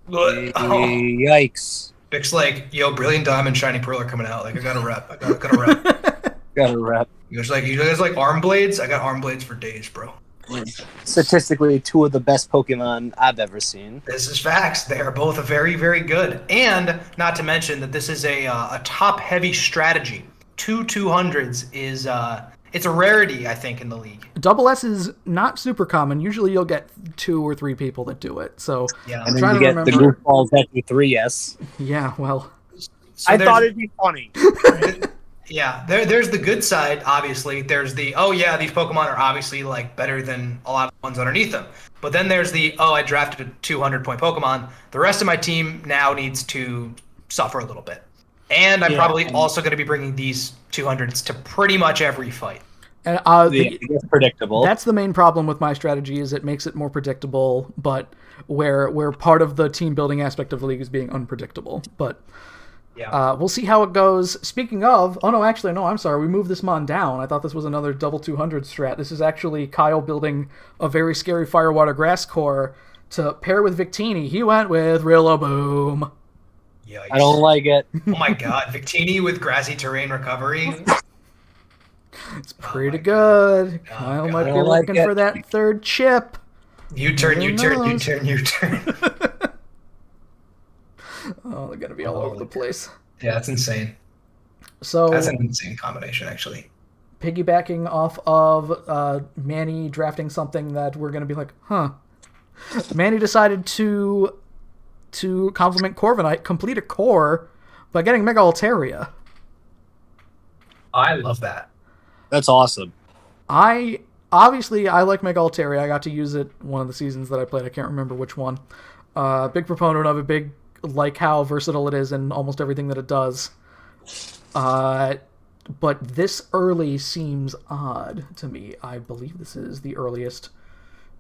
Yikes. Bick's like, yo, Brilliant Diamond, Shiny Pearl are coming out. Like, I got a rep. I got a rep. Got a rep. You guys like arm blades? I got arm blades for days, bro. Statistically, 2 of the best Pokemon I've ever seen. This is facts. They are both very, very good. And not to mention that this is a top-heavy strategy. 2 200s is it's a rarity, I think, in the league. Double S is not super common. Usually you'll get 2 or 3 people that do it. So yeah. And then you get the goofballs that do 3S. Yeah, well. So I thought it'd be funny. Yeah, there's the good side, obviously. There's the, oh yeah, these Pokemon are obviously like better than a lot of the ones underneath them. But then there's the, oh, I drafted a 200-point Pokemon. The rest of my team now needs to suffer a little bit. And I'm probably also going to be bringing these 200s to pretty much every fight. And it's predictable. That's the main problem with my strategy, is it makes it more predictable, but where part of the team building aspect of the league is being unpredictable. But yeah, we'll see how it goes. Speaking of, I'm sorry, we moved this mon down. I thought this was another double 200 strat. This is actually Kyle building a very scary Firewater Grass core to pair with Victini. He went with Rillaboom. Yikes. I don't like it. Oh my god, Victini with Grassy Terrain Recovery. It's pretty good. Kyle might be looking for that third chip. U-turn. Oh, they're going to be all over the place. Yeah, that's insane. So that's an insane combination, actually. Piggybacking off of Manny drafting something that we're going to be like, huh. Manny decided to compliment Corviknight, complete a core by getting Mega Altaria. I love that. That's awesome. I like Mega Altaria. I got to use it one of the seasons that I played. I can't remember which one. Big proponent of it. Big like how versatile it is and almost everything that it does. But this early seems odd to me. I believe this is the earliest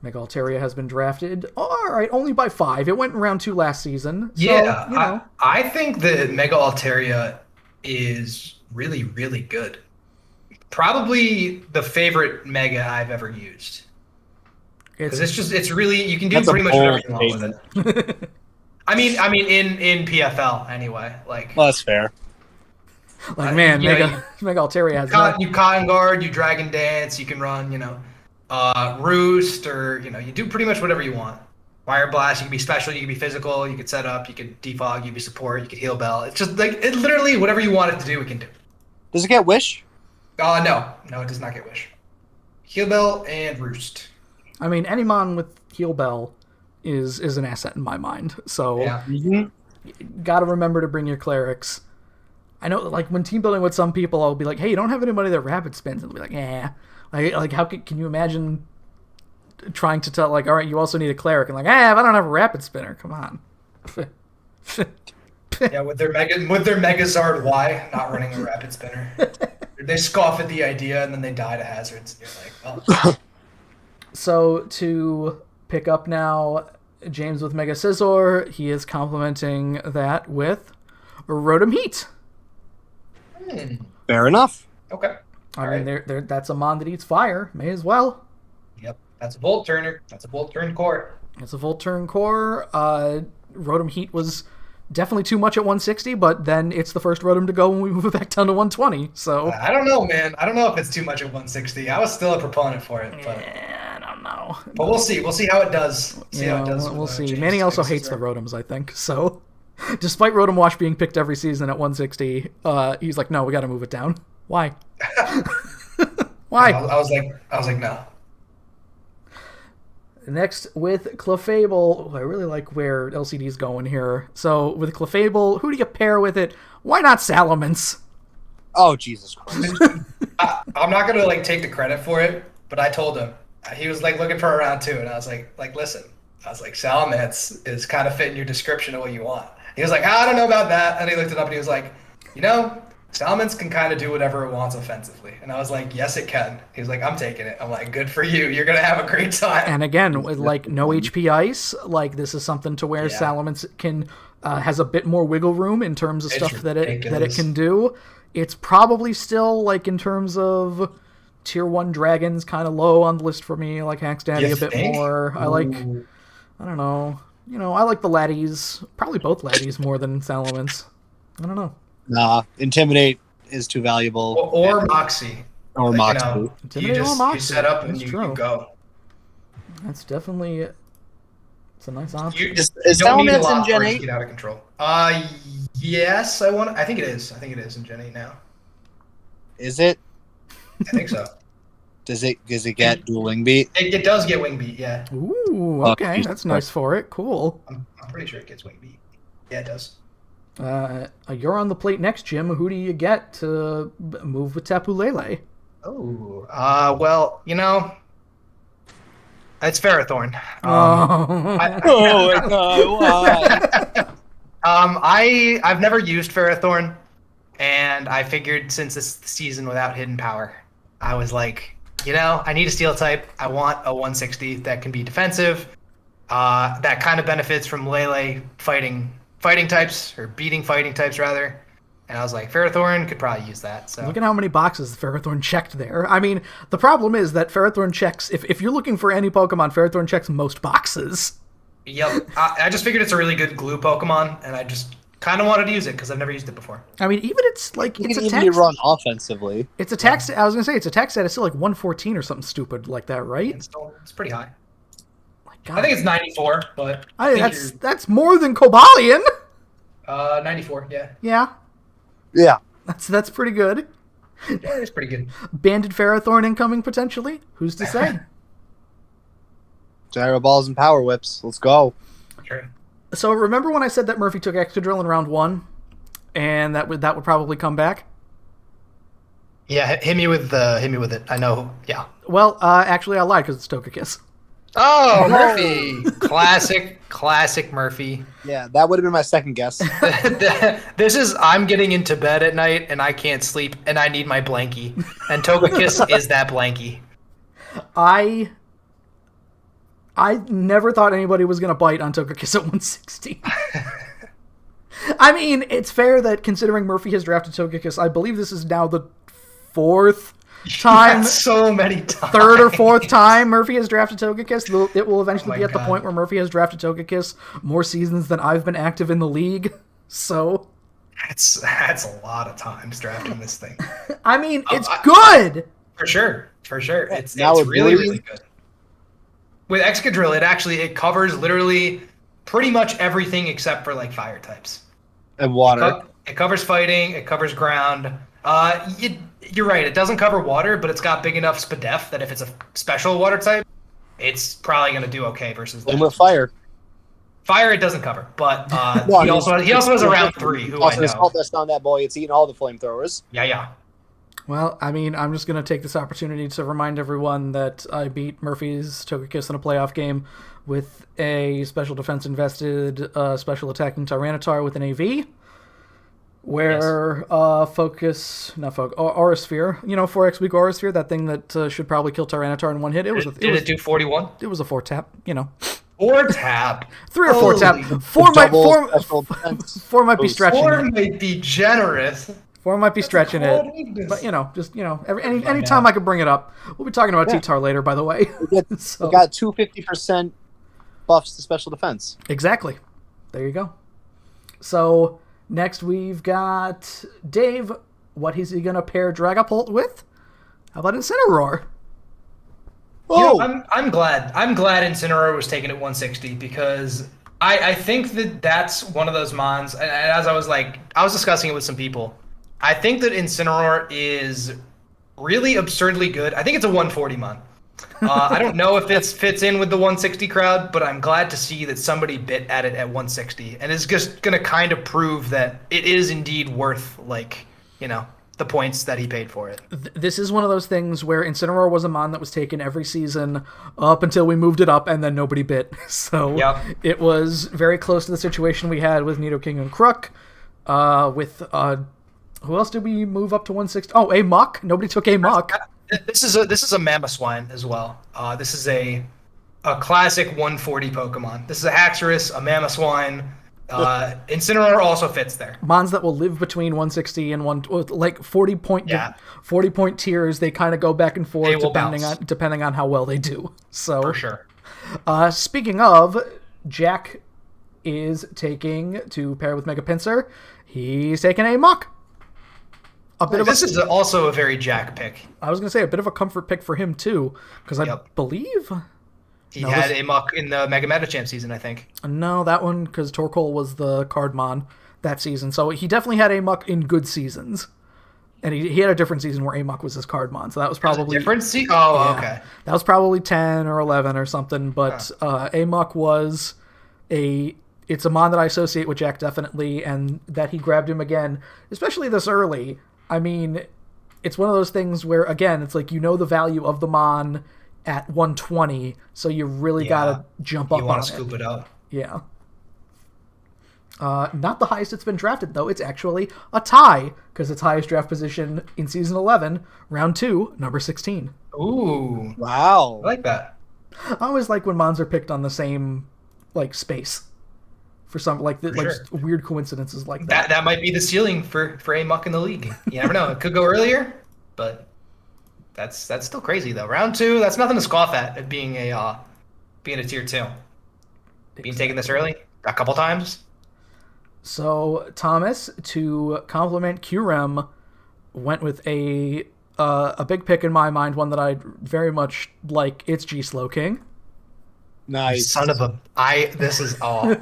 Mega Altaria has been drafted. All right, only by 5. It went in round 2 last season. So, yeah, I think the Mega Altaria is really, really good. Probably the favorite Mega I've ever used. Because it's really, you can do pretty much whatever you want with it. I mean, in PFL anyway. Like, well, that's fair. Like, man, Mega Altaria has you Cotton Guard, you Dragon Dance, you can run, Roost, or you do pretty much whatever you want. Fire Blast, you can be special, you can be physical, you can set up, you can defog, you can be support, you can heal Bell. It's just like literally whatever you want it to do, it can do. Does it get Wish? No, it does not get Wish. Heal Bell and Roost. I mean, any mon with Heal Bell is an asset in my mind. So, yeah. Gotta remember to bring your clerics. I know, like, when team building with some people, I'll be like, hey, you don't have anybody that rapid spins. And they'll be like, yeah. Like how can you imagine trying to tell, like, all right, you also need a cleric. And like, if I don't have a rapid spinner, come on. Yeah, with their Megazard Y not running a rapid spinner. They scoff at the idea and then they die to hazards. You're like, oh. So to pick up now, James with Mega Scizor, he is complementing that with Rotom Heat. Fair enough. Okay. I mean, that's a mon that eats fire. May as well. Yep. That's a Volt Turner. That's a Volt Turn core. It's a Volt Turn core. Rotom Heat was definitely too much at 160, but then it's the first Rotom to go when we move it back down to 120. So I don't know, man. I don't know if it's too much at 160. I was still a proponent for it, but I don't know. But we'll see. We'll see how it does. We'll see. Manny also hates the Rotoms, I think. So, despite Rotom Wash being picked every season at 160, he's like, no, we got to move it down. Why? Why? I was like, no. Next with Clefable, I really like where LCD's going here. So with Clefable, who do you pair with it? Why not Salamence? Oh, Jesus Christ. I'm not going to take the credit for it, but I told him. He was looking for a round 2, and I was like, listen. I was like, Salamence is kind of fitting your description of what you want. He was like, I don't know about that. And he looked it up and he was like, Salamence can kind of do whatever it wants offensively. And I was like, yes, it can. He was like, I'm taking it. I'm like, good for you. You're going to have a great time. And again, with no HP ice, this is something to where Salamence can has a bit more wiggle room in terms of stuff that it can do. It's probably still in terms of tier 1 dragons kind of low on the list for me. I like Hax Daddy a bit more. I don't know. I like the laddies. Probably both laddies more than Salamence. I don't know. Nah, Intimidate is too valuable. Or Moxie. Or Moxie. Intimidate or Moxie. You set up and you go. That's definitely... It's a nice option. Is Salamence in Gen 8? To get out of control. Yes, I think it is. I think it is in Gen 8 now. Is it? I think so. Does it get dual wing beat? It does get wing beat, yeah. Ooh, okay. That's nice for it. Cool. I'm pretty sure it gets wing beat. Yeah, it does. You're on the plate next, Jim. Who do you get to move with Tapu Lele? Oh, well, it's Ferrothorn. I've never used Ferrothorn, and I figured since this season without hidden power, I was like, I need a steel type. I want a 160 that can be defensive. That kind of benefits from Lele fighting types, or beating fighting types rather. And I was like, Ferrothorn could probably use that. So look at how many boxes Ferrothorn checked there. I mean, the problem is that Ferrothorn checks, if you're looking for any Pokemon, Ferrothorn checks most boxes. Yep. I just figured it's a really good glue Pokemon, and I just kind of wanted to use it because I've never used it before. I mean, even it's like, It it's can attack. even be run offensively. It's attack. I was gonna say its attack stat is still like 114 or something stupid like that, right? It's pretty high. My God. I think it's 94, but I think that's more than Cobalion. 94. Yeah. Yeah, Yeah. that's pretty good. Yeah, it's pretty good. Banded Ferrothorn incoming potentially. Who's to say? Gyro balls and power whips. Let's go. Sure. So remember when I said that Murphy took Excadrill in round 1, and that would probably come back? Yeah, hit me with it. I know. Yeah. Well, actually, I lied because it's Togekiss. Oh, Murphy! classic Murphy. Yeah, that would have been my second guess. I'm getting into bed at night and I can't sleep and I need my blankie. And Togekiss is that blankie. I never thought anybody was going to bite on Togekiss at 160. I mean, it's fair that considering Murphy has drafted Togekiss, I believe this is now the 4th time, so many times, 3rd or 4th time Murphy has drafted Togekiss. It will eventually be at the point where Murphy has drafted Togekiss more seasons than I've been active in the league. So that's a lot of times drafting this thing. I mean, it's good for sure. It's Now really good. With Excadrill, it covers literally pretty much everything except for like fire types And water. It covers fighting. It covers ground. You're right. It doesn't cover water, but it's got big enough SPDEF that if it's a special water type, it's probably going to do okay versus. And with fire. Fire, it doesn't cover, but he also has a round 3. Who also I know. Assault Vest on that boy. It's eating all the flamethrowers. Yeah. Well, I mean, I'm just going to take this opportunity to remind everyone that I beat Murphy's Togekiss in a playoff game with a special defense invested special attacking Tyranitar with an AV. Where Aurasphere, 4X weak Aurasphere, that thing that should probably kill Tyranitar in one hit. Did it do 41? It was a 4-tap, 4-tap. 3 or 4-tap. 4 might be stretching 4 it. might be generous. 4 might be stretching it. But, any time I could bring it up. We'll be talking about T-Tar later, by the way. We got 250% buffs to special defense. Exactly. There you go. So next we've got Dave. What is he going to pair Dragapult with? How about Incineroar? Oh, I'm glad Incineroar was taken at 160 because I think that's one of those mons. And as I was discussing it with some people, I think that Incineroar is really absurdly good. I think it's a 140 mon. I don't know if it fits in with the 160 crowd, but I'm glad to see that somebody bit at it at 160 and is just going to kind of prove that it is indeed worth, the points that he paid for it. This is one of those things where Incineroar was a mon that was taken every season up until we moved it up and then nobody bit. So It was very close to the situation we had with Nidoking and Crook. Who else did we move up to 160? Oh, Amok. Nobody took Amok. This is a Mamoswine as well. This is a classic 140 Pokemon. This is a Haxorus, a Mamoswine. Incineroar also fits there. Mons that will live between 160 and 40 point tiers. They kind of go back and forth depending on how well they do. So for sure. Speaking of, Jack is taking to pair with Mega Pinsir. He's taking Amok. This is also a very Jack pick. I was going to say a bit of a comfort pick for him too, because I believe he had Amok in the Mega Metachamp season, I think. No, that one, because Torkoal was the Cardmon that season, so he definitely had Amok in good seasons, and he had a different season where Amok was his Cardmon, so that was probably different season. Oh, okay. That was probably 10 or 11 or something, but Amok was it's a mon that I associate with Jack definitely, and that he grabbed him again, especially this early. I mean, it's one of those things where, again, it's like, you know the value of the mon at 120, so you really gotta jump up on it. You want to scoop it up. Yeah. Not the highest it's been drafted, though. It's actually a tie, because its highest draft position in Season 11, Round 2, number 16. Ooh. Wow. I like that. I always like when mons are picked on the same, like, space. For some, like, weird coincidences like that. That might be the ceiling for a muck in the league. You never know. It could go earlier, but that's still crazy, though. Round 2, that's nothing to scoff at, it being a tier 2. Being taken this early a couple times. So, Thomas, to compliment QREM, went with a big pick in my mind, one that I very much like. It's G Slow King. Nice. Son of a... This is all...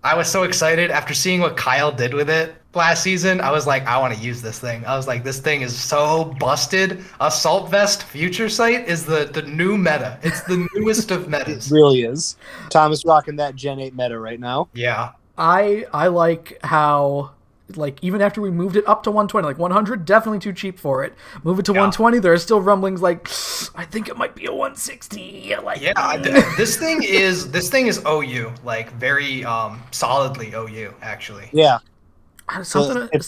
I was so excited after seeing what Kyle did with it last season. I was like, I want to use this thing. I was like, this thing is so busted. Assault Vest Future Sight is the new meta. It's the newest of metas. It really is. Thomas rocking that Gen 8 meta right now. Yeah. I like how, like, even after we moved it up to 120, like 100, definitely too cheap for it. Move it to 120, there are still rumblings like, I think it might be a 160. Like, this thing is OU, like very solidly OU actually. Yeah. It's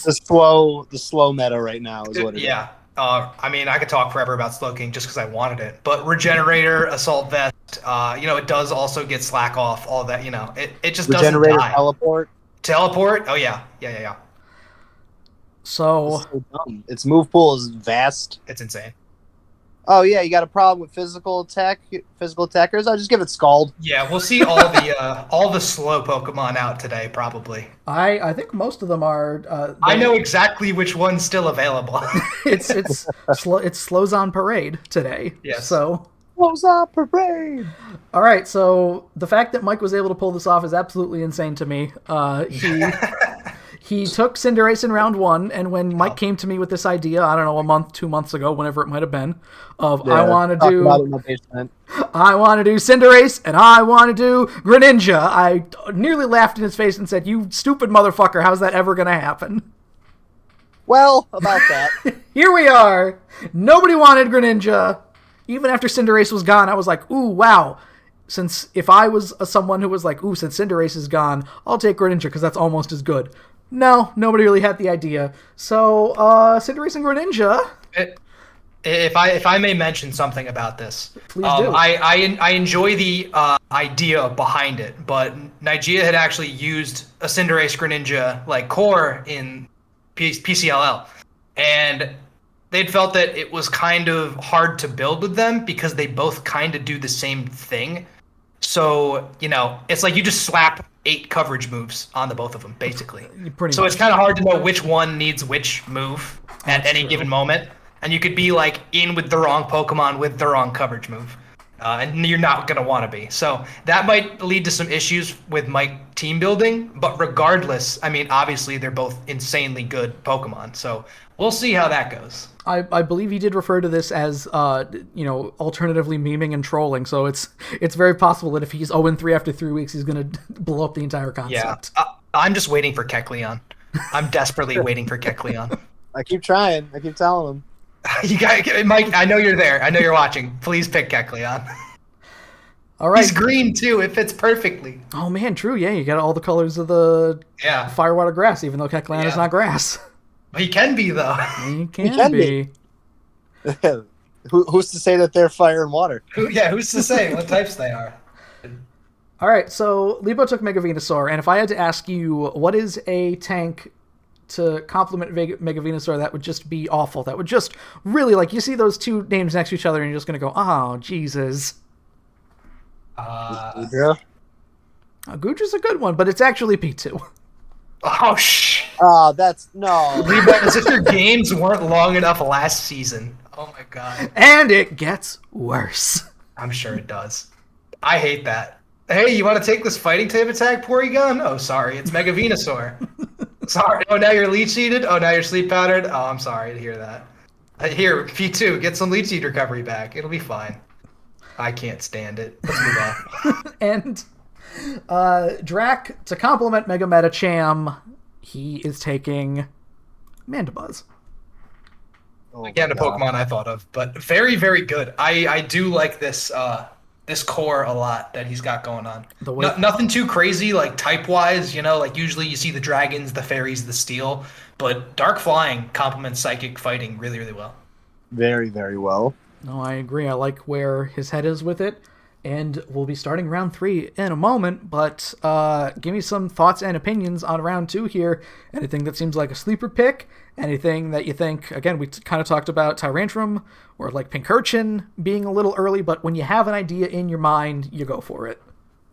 the slow meta right now is what it is. Yeah. I mean, I could talk forever about Slow King just because I wanted it, but Regenerator, Assault Vest, it does also get Slack Off, all that, it just doesn't die. Teleport? Oh, yeah. So dumb. Its move pool is vast. It's insane. Oh, yeah, you got a problem with physical attackers? I'll just give it Scald. Yeah, we'll see all the slow Pokemon out today, probably. I think most of them are... I know exactly which one's still available. It's Slows on Parade today. Yes. So... Slows on Parade! All right, so the fact that Mike was able to pull this off is absolutely insane to me. He took Cinderace in round 1, and when Mike came to me with this idea, I don't know, a month, 2 months ago, whenever it might have been, I want to do Cinderace, and I want to do Greninja. I nearly laughed in his face and said, "You stupid motherfucker, how's that ever going to happen?" Well, about that. Here we are. Nobody wanted Greninja. Even after Cinderace was gone, I was like, ooh, wow. Since if I was someone who was like, ooh, since Cinderace is gone, I'll take Greninja because that's almost as good. No, nobody really had the idea. So, Cinderace and Greninja. If I may mention something about this, please do. I enjoy the idea behind it, but Nigeria had actually used a Cinderace Greninja like core in PCLL, and they'd felt that it was kind of hard to build with them because they both kind of do the same thing. So, it's like you just slap 8 coverage moves on the both of them, basically. So it's kind of hard to know which one needs which move at any given moment. And you could be, like, in with the wrong Pokemon with the wrong coverage move. And you're not going to want to be. So that might lead to some issues with Mike team building. But regardless, I mean, obviously they're both insanely good Pokemon. So we'll see how that goes. I believe he did refer to this as, alternatively memeing and trolling. So it's very possible that if he's 0-3 after 3 weeks, he's going to blow up the entire concept. Yeah, I'm just waiting for Kecleon. I'm desperately waiting for Kecleon. I keep trying. I keep telling him. You got Mike. I know you're there. I know you're watching. Please pick Kecleon. All right. He's green too. It fits perfectly. Oh man, true. Yeah, you got all the colors of the firewater grass, even though Kecleon is not grass. He can be though. He can be. Who's to say that they're fire and water? Who's to say what types they are? All right, so Lebo took Mega Venusaur, and if I had to ask you, what is a tank to complement Mega Venusaur that would just be awful? That would just really, like, you see those two names next to each other, and you're just going to go, oh, Jesus. Goodra? Goodra's a good one, but it's actually P2. Oh, shh. Oh, that's... No. Lebo, as if your games weren't long enough last season. Oh, my God. And it gets worse. I'm sure it does. I hate that. Hey, you want to take this fighting type attack, Porygon? Oh, sorry, it's Mega Venusaur. Sorry. Oh, now you're leech seeded? Oh, now you're sleep powdered? Oh, I'm sorry to hear that. Here, P2, get some leech seed recovery back. It'll be fine. I can't stand it. Let's move on. And Drac, to complement Mega Medicham, he is taking Mandibuzz. Oh Again, my a God. Pokemon I thought of, but very, very good. I do like this this core a lot that he's got going on. The way- Nothing too crazy, like type-wise, like usually you see the dragons, the fairies, the steel, but Dark Flying complements Psychic Fighting really, really well. Very, very well. No, I agree. I like where his head is with it. And we'll be starting round 3 in a moment, but give me some thoughts and opinions on round 2 here. Anything that seems like a sleeper pick, anything that you think, again, we kind of talked about Tyrantrum or like Pincurchin being a little early, but when you have an idea in your mind, you go for it.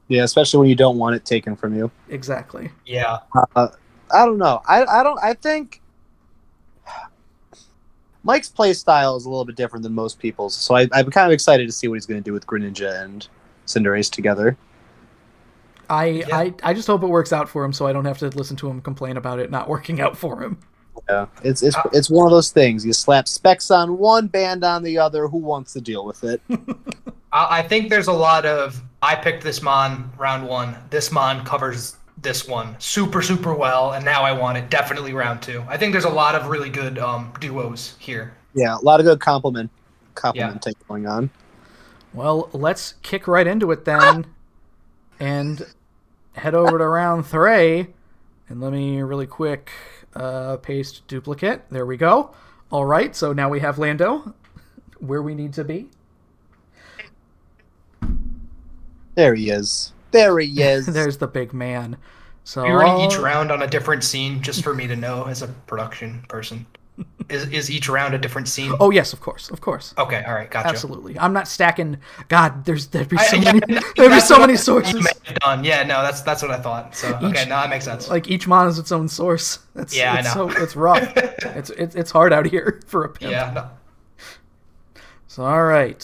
Yeah, especially when you don't want it taken from you. Exactly. Yeah. I don't know. I think Mike's play style is a little bit different than most people's, so I'm kind of excited to see what he's going to do with Greninja and Cinderace together. I just hope it works out for him so I don't have to listen to him complain about it not working out for him. Yeah, it's one of those things. You slap specs on one, band on the other. Who wants to deal with it? I think there's a lot of, I picked this Mon round 1. This Mon covers this one super, super well, and now I want it definitely round 2. I think there's a lot of really good duos here. Yeah, a lot of good compliment going on. Well, let's kick right into it then and head over to round 3. And let me really quick paste duplicate. There we go. All right, so now we have Lando where we need to be. There he is. There he is. There's the big man. So Are you running each round on a different scene, just for me to know as a production person? Is each round a different scene? Oh yes, of course. Okay, all right, gotcha. Absolutely. I'm not stacking. God, there'd be so Yeah, many. no, There'd be that's so what many sources. you may have done. Yeah, no, that's what I thought. So okay, no, that makes sense. Like each mon is its own source. It's I know. So it's rough. it's hard out here for a pimp. Yeah. No. So all right.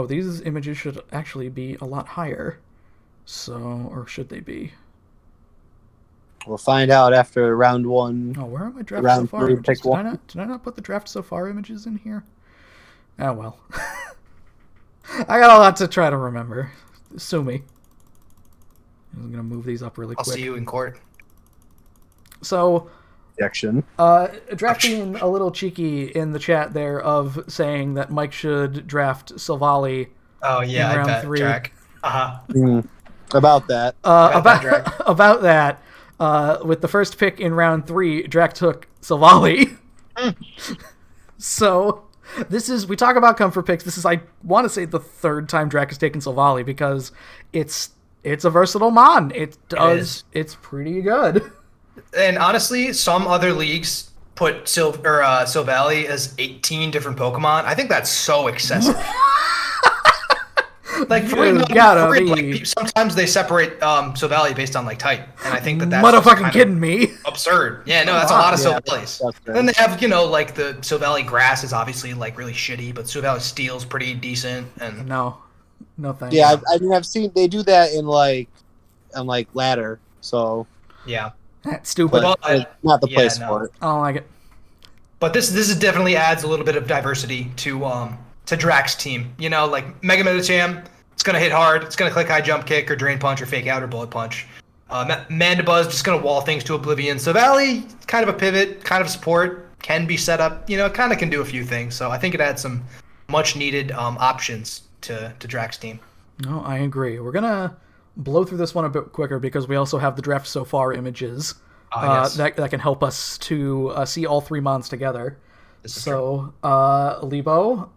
These images should actually be a lot higher. So, or should they be? We'll find out after round 1. Oh, where are my draft Round so far 3, images? pick one. Did I not put the draft so far images in here? Oh well. I got a lot to try to remember. Sue me. I'm gonna move these up really I'll quick. see you in court. So, Section. drafting a little cheeky in the chat there of saying that Mike should draft Silvally. Oh yeah, in I round bet. 3. Jack. About that. About that. With the first pick in round 3, Drac took Silvally. So we talk about comfort picks. This is, I want to say, the 3rd time Drac has taken Silvally because it's a versatile mon. It's pretty good. And honestly, some other leagues put Silvally as 18 different Pokemon. I think that's so excessive. Like, for real, sometimes they separate Silvally based on like type, and I think that's motherfucking kidding me. Absurd. Yeah, no, that's a lot of Yeah, Silvallies. Then they have, like the Silvally grass is obviously like really shitty, but Silvally steel's pretty decent. And No thanks. Yeah, I mean, I've seen they do that in ladder. So yeah, That's stupid. But- not the yeah, place no. for it. I don't like it. But this definitely adds a little bit of diversity to Drac's team. Like Mega Medicham, it's gonna hit hard. It's gonna click high jump kick or drain punch or fake out or bullet punch. Mandibuzz just gonna wall things to oblivion. So Valley, kind of a pivot, kind of support, can be set up. Kind of can do a few things. So I think it adds some much needed options to Drac's team. No, I agree. We're gonna blow through this one a bit quicker because we also have the draft so far images Yes. that can help us to see all 3 mons together. This is So, Lebo,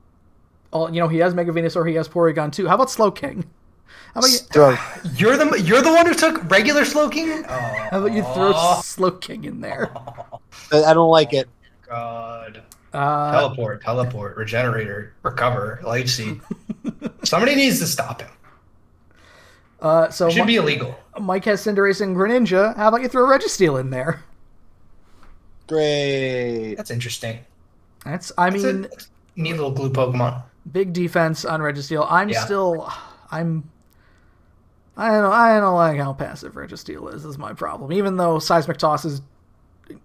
he has Mega Venusaur, he has Porygon too. How about Slowking? How about you? Throw- You're the one who took regular Slowking? How about you throw Slowking in there? I don't like it. God. Uh, Teleport, Regenerator, Recover, Life Seed. Somebody needs to stop him. so It should be illegal. Mike has Cinderace and Greninja. How about you throw Registeel in there? Great. That's interesting. That's It's a neat little glue Pokemon. big defense on Registeel. I don't like how passive Registeel is my problem. Even though Seismic Toss is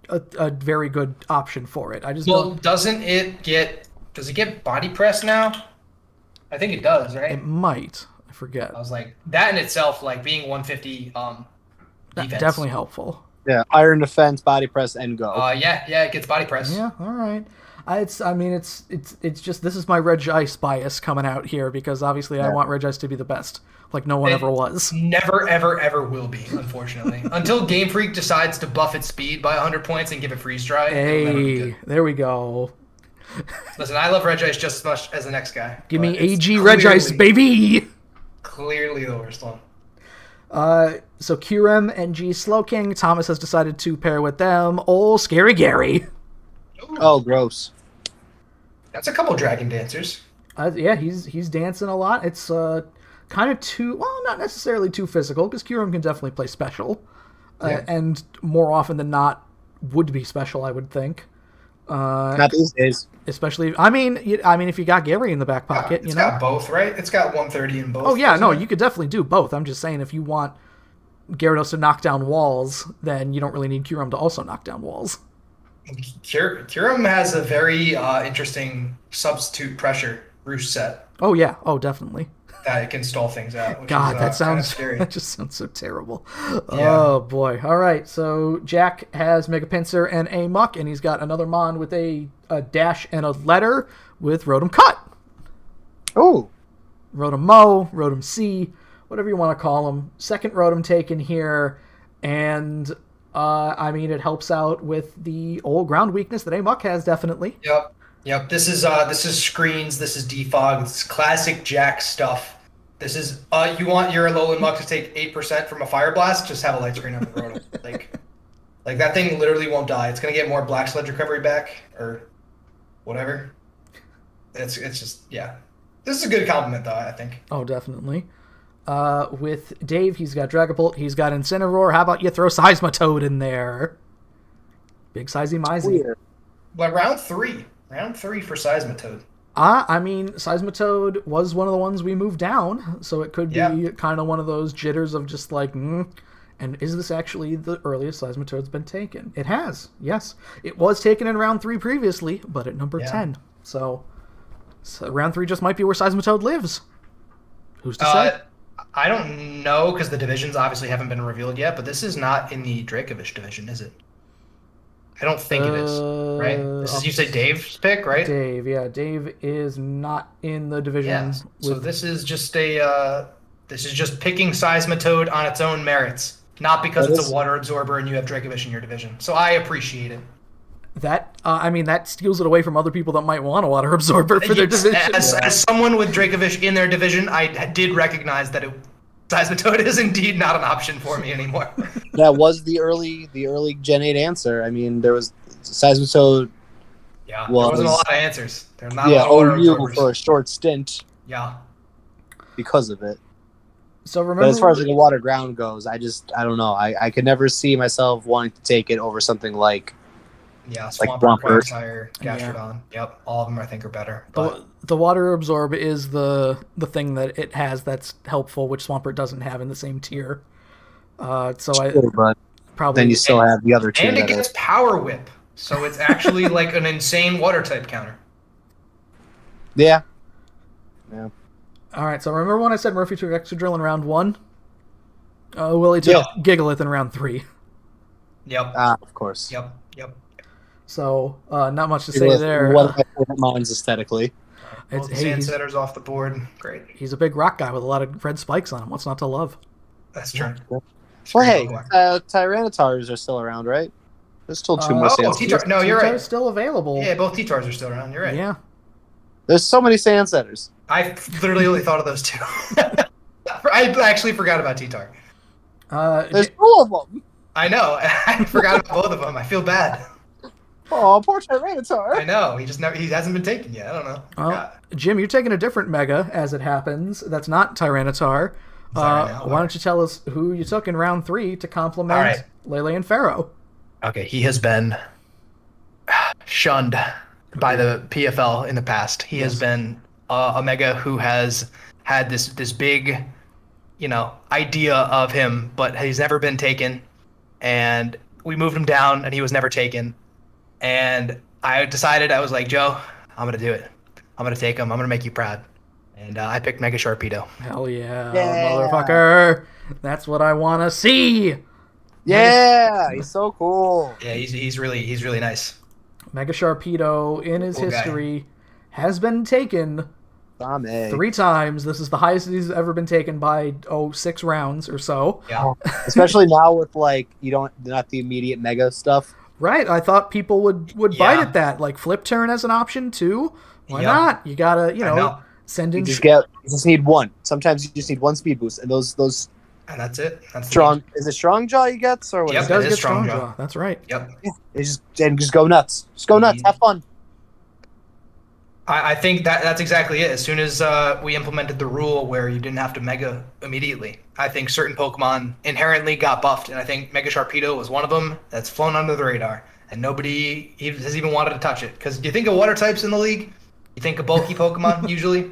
a very good option for it. I just don't. Does it get body press now? I think it does, right? It might. I forget. I was like, that in itself, like being 150 defense. Definitely helpful. Yeah, iron defense, body press, and go. Yeah, it gets body press. Yeah, all right. It's just this is my Reg Ice bias coming out here because obviously I want Reg Ice to be the best, like no one ever was. Never, ever, ever will be, unfortunately. Until Game Freak decides to buff its speed by 100 points and give it freeze dry. Hey, there we go. Listen, I love Reg Ice just as much as the next guy. Give me AG Reg Ice, baby! Clearly the worst one. So Qrem and G Slowking, Thomas has decided to pair with them. Ol' Scary Gary. Oh, gross. That's a couple Dragon Dancers. Yeah, he's dancing a lot. It's kind of too, well, not necessarily too physical, because Qrem can definitely play special. And more often than not, would be special, I would think. Not these days. Especially, I mean, if you got Gary in the back pocket, It's got both, right? It's got 130 in both. Oh yeah, no, you could definitely do both. I'm just saying, if you want Gyarados to knock down walls, then you don't really need Qrem to also knock down walls. Qrem has a very interesting substitute pressure roost set. Oh yeah, oh definitely. That it can stall things out. God, that sounds scary. That just sounds so terrible. Yeah. Oh boy. All right, so Jack has Mega Pinsir and a Muck, and he's got another Mon with a dash and a letter with Rotom Cut. Oh. Rotom Mo, Rotom C, whatever you want to call him. Second Rotom taken here, and it helps out with the old ground weakness that a Muck has, definitely. Yep. This is screens. This is defog. This is classic Jack stuff. This is you want your Alolan Muck to take 8% from a Fire Blast? Just have a light screen on the Rotom. like that thing literally won't die. It's gonna get more Black Sludge recovery back or whatever. It's just yeah. This is a good compliment though. I think. Oh, definitely. With Dave, he's got Dragapult, he's got Incineroar. How about you throw Seismitoad in there? Big Sizey Mizey. But round three for Seismitoad. Seismitoad was one of the ones we moved down, so it could be kind of one of those jitters of just like, and is this actually the earliest Seismitoad's been taken? It has, yes. It was taken in round 3 previously, but at number 10. So round 3 just might be where Seismitoad lives. Who's to say? I don't know, because the divisions obviously haven't been revealed yet, but this is not in the Dracovish division, is it? I don't think it is, right? This is, you say Dave's pick, right? Dave, yeah. Dave is not in the division. Yeah, so this is just picking Seismitoad on its own merits, not because it's a water absorber and you have Dracovish in your division. So I appreciate it. That that steals it away from other people that might want a water absorber for their division. As someone with Dracovish in their division, I did recognize that Seismitoad is indeed not an option for me anymore. That was the early Gen 8 answer. I mean, there was Seismitoad. Yeah, there wasn't a lot of answers. There are not a lot of water absorbers. For a short stint. Yeah. Because of it. So remember, but as far as the water ground goes, I don't know. I could never see myself wanting to take it over something like Swampert, Quagsire, Gastrodon. Yep, all of them I think are better. But the water absorb is the thing that it has that's helpful, which Swampert doesn't have in the same tier. But then you still have the other two. And it gets Power Whip, so it's actually like an insane water type counter. Yeah. All right, so remember when I said Murphy took Excadrill in round 1? Willie took Gigalith in round 3. Yep. Of course. Yep. So, not much to say there. One of my favorite mines aesthetically. Sandsetter's off the board. Great. He's a big rock guy with a lot of red spikes on him. What's not to love? That's true. Well, hey, Tyrannotars are still around, right? There's still 2 more Sandsetters. No, you're right. Still available. Yeah, both T-Tars are still around. You're right. Yeah. There's so many Sandsetters. I literally only thought of those 2. I actually forgot about T-Tar. There's 2 of them. I know. I forgot about both of them. I feel bad. Oh, poor Tyranitar. I know. He hasn't been taken yet. I don't know. Well, Jim, you're taking a different Mega, as it happens. That's not Tyranitar. Why don't you tell us who you took in round 3 to complement Lele and Pharaoh? Okay, he has been shunned by the PFL in the past. He has been a Mega who has had this big, idea of him, but he's never been taken. And we moved him down, and he was never taken. And I decided, I was like, Joe, I'm going to do it. I'm going to take him. I'm going to make you proud. And I picked Mega Sharpedo. Hell yeah, Yeah. motherfucker. That's what I want to see. Yeah, he's so cool. Yeah, he's really nice. Mega Sharpedo in his Cool guy. history has been taken Dame. 3 times. This is the highest he's ever been taken by 6 rounds or so. Yeah. Especially now with like not the immediate mega stuff. Right, I thought people would bite Yeah. at that. Like flip turn as an option too. Why Yeah. not? You gotta, I know. send You in. just need one. Sometimes you just need one speed boost, and those And that's it. That's strong. Is it strong jaw you get, or what? Yep. Is It does It get is strong strong jaw. jaw. That's right. Yep. it? Just go nuts. Just go nuts. Have fun. I think that's exactly it. As soon as we implemented the rule where you didn't have to Mega immediately, I think certain Pokemon inherently got buffed, and I think Mega Sharpedo was one of them that's flown under the radar, and nobody has even wanted to touch it. Because you think of water types in the league, you think of bulky Pokemon usually.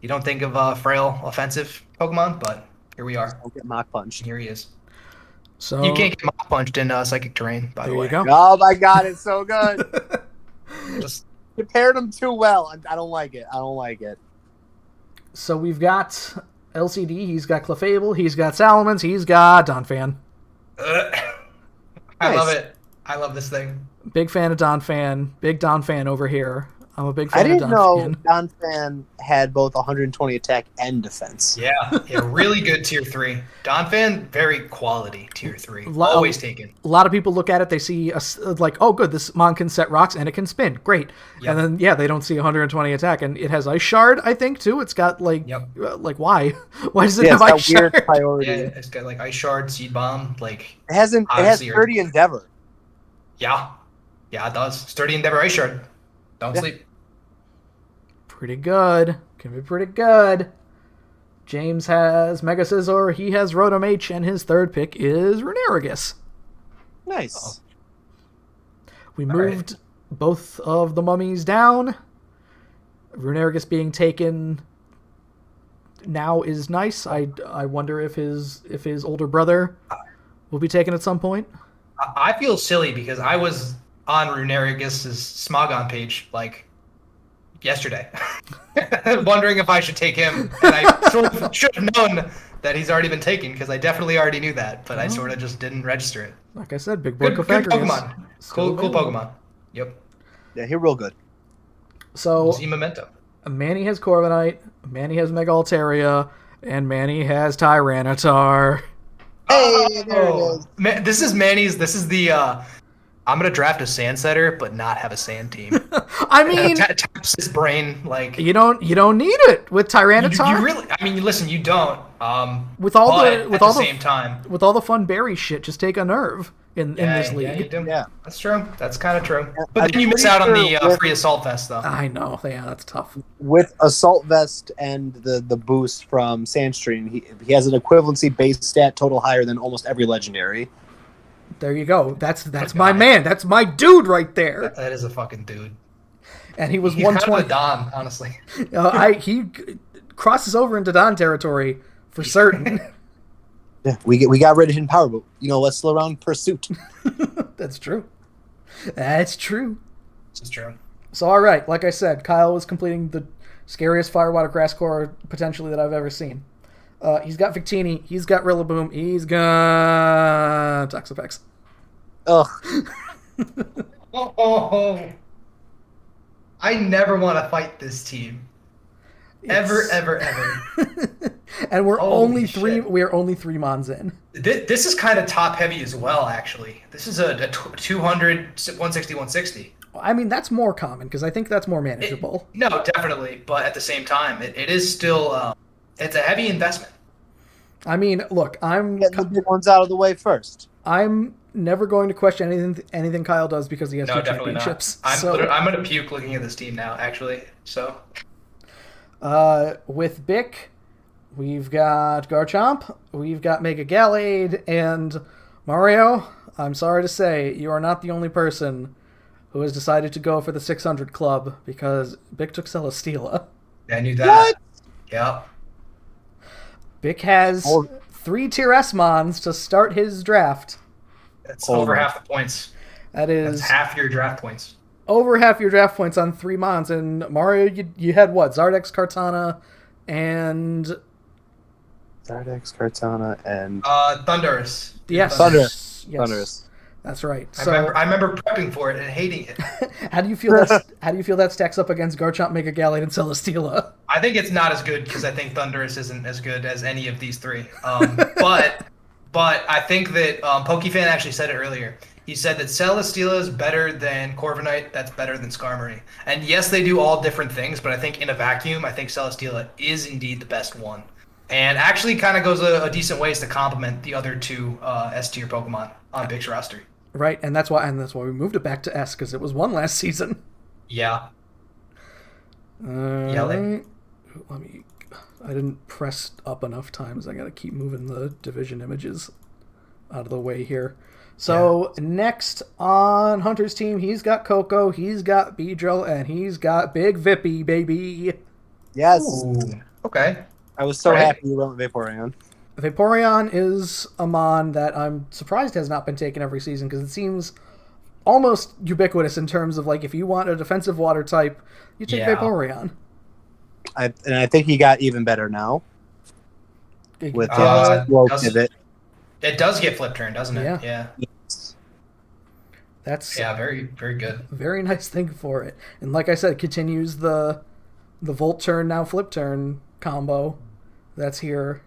You don't think of frail, offensive Pokemon, but here we are. Don't get mock punched. Here he is. So You can't get Mach punched in Psychic Terrain, by there the way. you go. Oh my god, it's so good. Just You paired them too well. I don't like it. I don't like it. So we've got LCD. He's got Clefable. He's got Salamence. He's got Donphan. I love Nice. it. I love this thing. Big fan of Donphan. Big Donphan over here. I'm a big I fan of didn't know Donphan. Donphan had both 120 attack and defense. Yeah, really good tier 3. Donphan, very quality tier 3. Lo- Always taken. A lot of people look at it, they see like, oh, good, this mon can set rocks and it can spin. Great. Yep. And then, they don't see 120 attack. And it has Ice Shard, I think, too. It's got, like, Yep. like why? Why does it Yeah, have it's Ice got weird Shard? priority. Yeah, it's got like Ice Shard, Seed Bomb, like It has Honestly, 30 Endeavor. yeah, it does. Sturdy Endeavor Ice Shard. Don't Yeah. sleep. Pretty good. Can be pretty good. James has Mega Scizor. He has Rotom H. And his third pick is Runerigus. Nice. We All right. moved both of the mummies down. Runerigus being taken now is nice. I wonder if his older brother will be taken at some point. I feel silly because I was on Runerigus' Smogon page like yesterday, wondering if I should take him, and I should have known that he's already been taken because I definitely already knew that, but I sort of just didn't register it. Like I said, Big Boy Good Cofagrigus. Pokemon. Still Cool available. Pokemon. Yep. Yeah, he's real good. So Z Memento. Manny has Corviknight, Manny has Mega Altaria, and Manny has Tyranitar. Hey, there it is. Man, this is Manny's. This is the. I'm gonna draft a sand setter, but not have a sand team. I mean, Taps his brain like you don't need it with Tyranitar. you really. I mean, listen, you don't. With all but the- with at all the the- same time, With all the fun berry shit, just take a nerve in this Yeah, league. you do. Yeah. That's true. That's kind of true. I'm But then you miss pretty out on the sure with- free assault vest, though. I know, yeah, that's tough. With Assault Vest and the boost from Sandstream, he has an equivalency base stat total higher than almost every legendary. There you go. That's Good my guy. man. That's my dude right there. That is a fucking dude. And he was He's kind of a 120. Don, honestly. He crosses over into Don territory for certain. Yeah, we got rid of Hidden Power, but let's slow around Pursuit. That's true. That's true. This is true. So, all right, like I said, Kyle was completing the scariest Firewater Grass core potentially that I've ever seen. He's got Victini, he's got Rillaboom, he's got Toxapex. Ugh. Oh. I never want to fight this team. Ever. And we're Holy only shit. we are only 3 mons in. This is kind of top heavy as well, actually. This is a 200, 160, 160. I mean, that's more common because I think that's more manageable. No, definitely. But at the same time, it is still, it's a heavy investment. I mean, look, Getting the big ones out of the way first. I'm never going to question anything Kyle does because he has No, 2 definitely championships. not. So, I'm going to puke looking at this team now, actually. So, with Bick, we've got Garchomp, we've got Mega Gallade, and Mario, I'm sorry to say, you are not the only person who has decided to go for the 600 club because Bick took Celesteela. I knew that. What? Yep. Bick has Oh. 3 Tier S mons to start his draft. That's Oh over my. half the points. That That's is half your draft points. over half your draft points on 3 mons. And Mario, you had what? Zardex, Kartana, And Zardex, Kartana, and Thunderous. yes, Thunderous. yes, Thunderous. that's right. I So remember prepping for it and hating it. how do you feel that stacks up against Garchomp, Mega Gallade, and Celesteela? I think it's not as good because I think Thunderous isn't as good as any of these three. But I think that Pokefan actually said it earlier. He said that Celesteela is better than Corviknight. That's better than Skarmory. And yes, they do all different things, but I think in a vacuum, I think Celesteela is indeed the best one. And actually kind of goes a decent ways to complement the other two S-tier Pokemon on Big's roster. Right, and that's why we moved it back to S, because it was 1 last season. Yeah. Let me. I didn't press up enough times. I gotta keep moving the division images out of the way here. So next on Hunter's team, he's got Coco, he's got Beedrill, and he's got Big Vippy, baby. Yes. Ooh. Okay. I was so happy you went with Vaporeon. Vaporeon is a mon that I'm surprised has not been taken every season, because it seems almost ubiquitous in terms of, like, if you want a defensive water type, you take Vaporeon. I think he got even better now with Pivot. It does get flip turn, doesn't it? Yeah. That's very, very good. Very nice thing for it. And like I said, it continues the Volt turn, now flip turn combo that's here.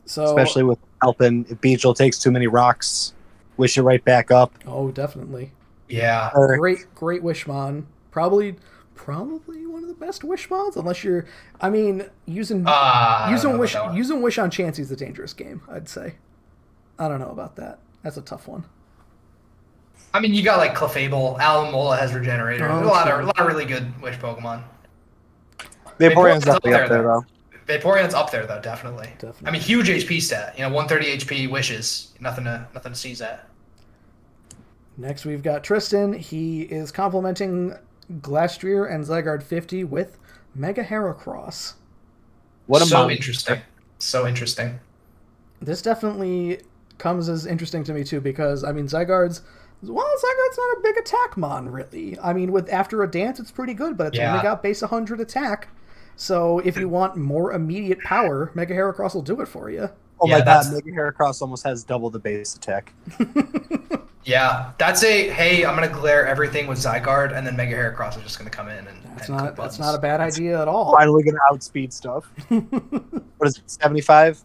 So especially with helping, if Beedrill takes too many rocks, wish it right back up. Oh, definitely. Yeah. Great Wishmon. Probably one of the best Wishmons, unless you're using Wish on Chansey is a dangerous game, I'd say. I don't know about that. That's a tough one. I mean, you got like Clefable, Alomola has Regenerator. There's a lot of really good Wish Pokemon. Vaporeon's definitely up there, though. Vaporeon's up there, though, definitely. I mean, huge HP stat. 130 HP Wishes. Nothing to sneeze at. Next, we've got Tristan. He is complementing Glastrier and Zygarde 50 with Mega Heracross. So interesting. This definitely comes as interesting to me, too, because, Zygarde's not a big attack mon, really. After a dance, it's pretty good, but it's only got base 100 attack. So if you want more immediate power, Mega Heracross will do it for you. Oh my god, Mega Heracross almost has double the base attack. Yeah, that's hey, I'm going to glare everything with Zygarde, and then Mega Heracross is just going to come in and that's not a bad idea at all. Finally going to outspeed stuff. What is it, 75?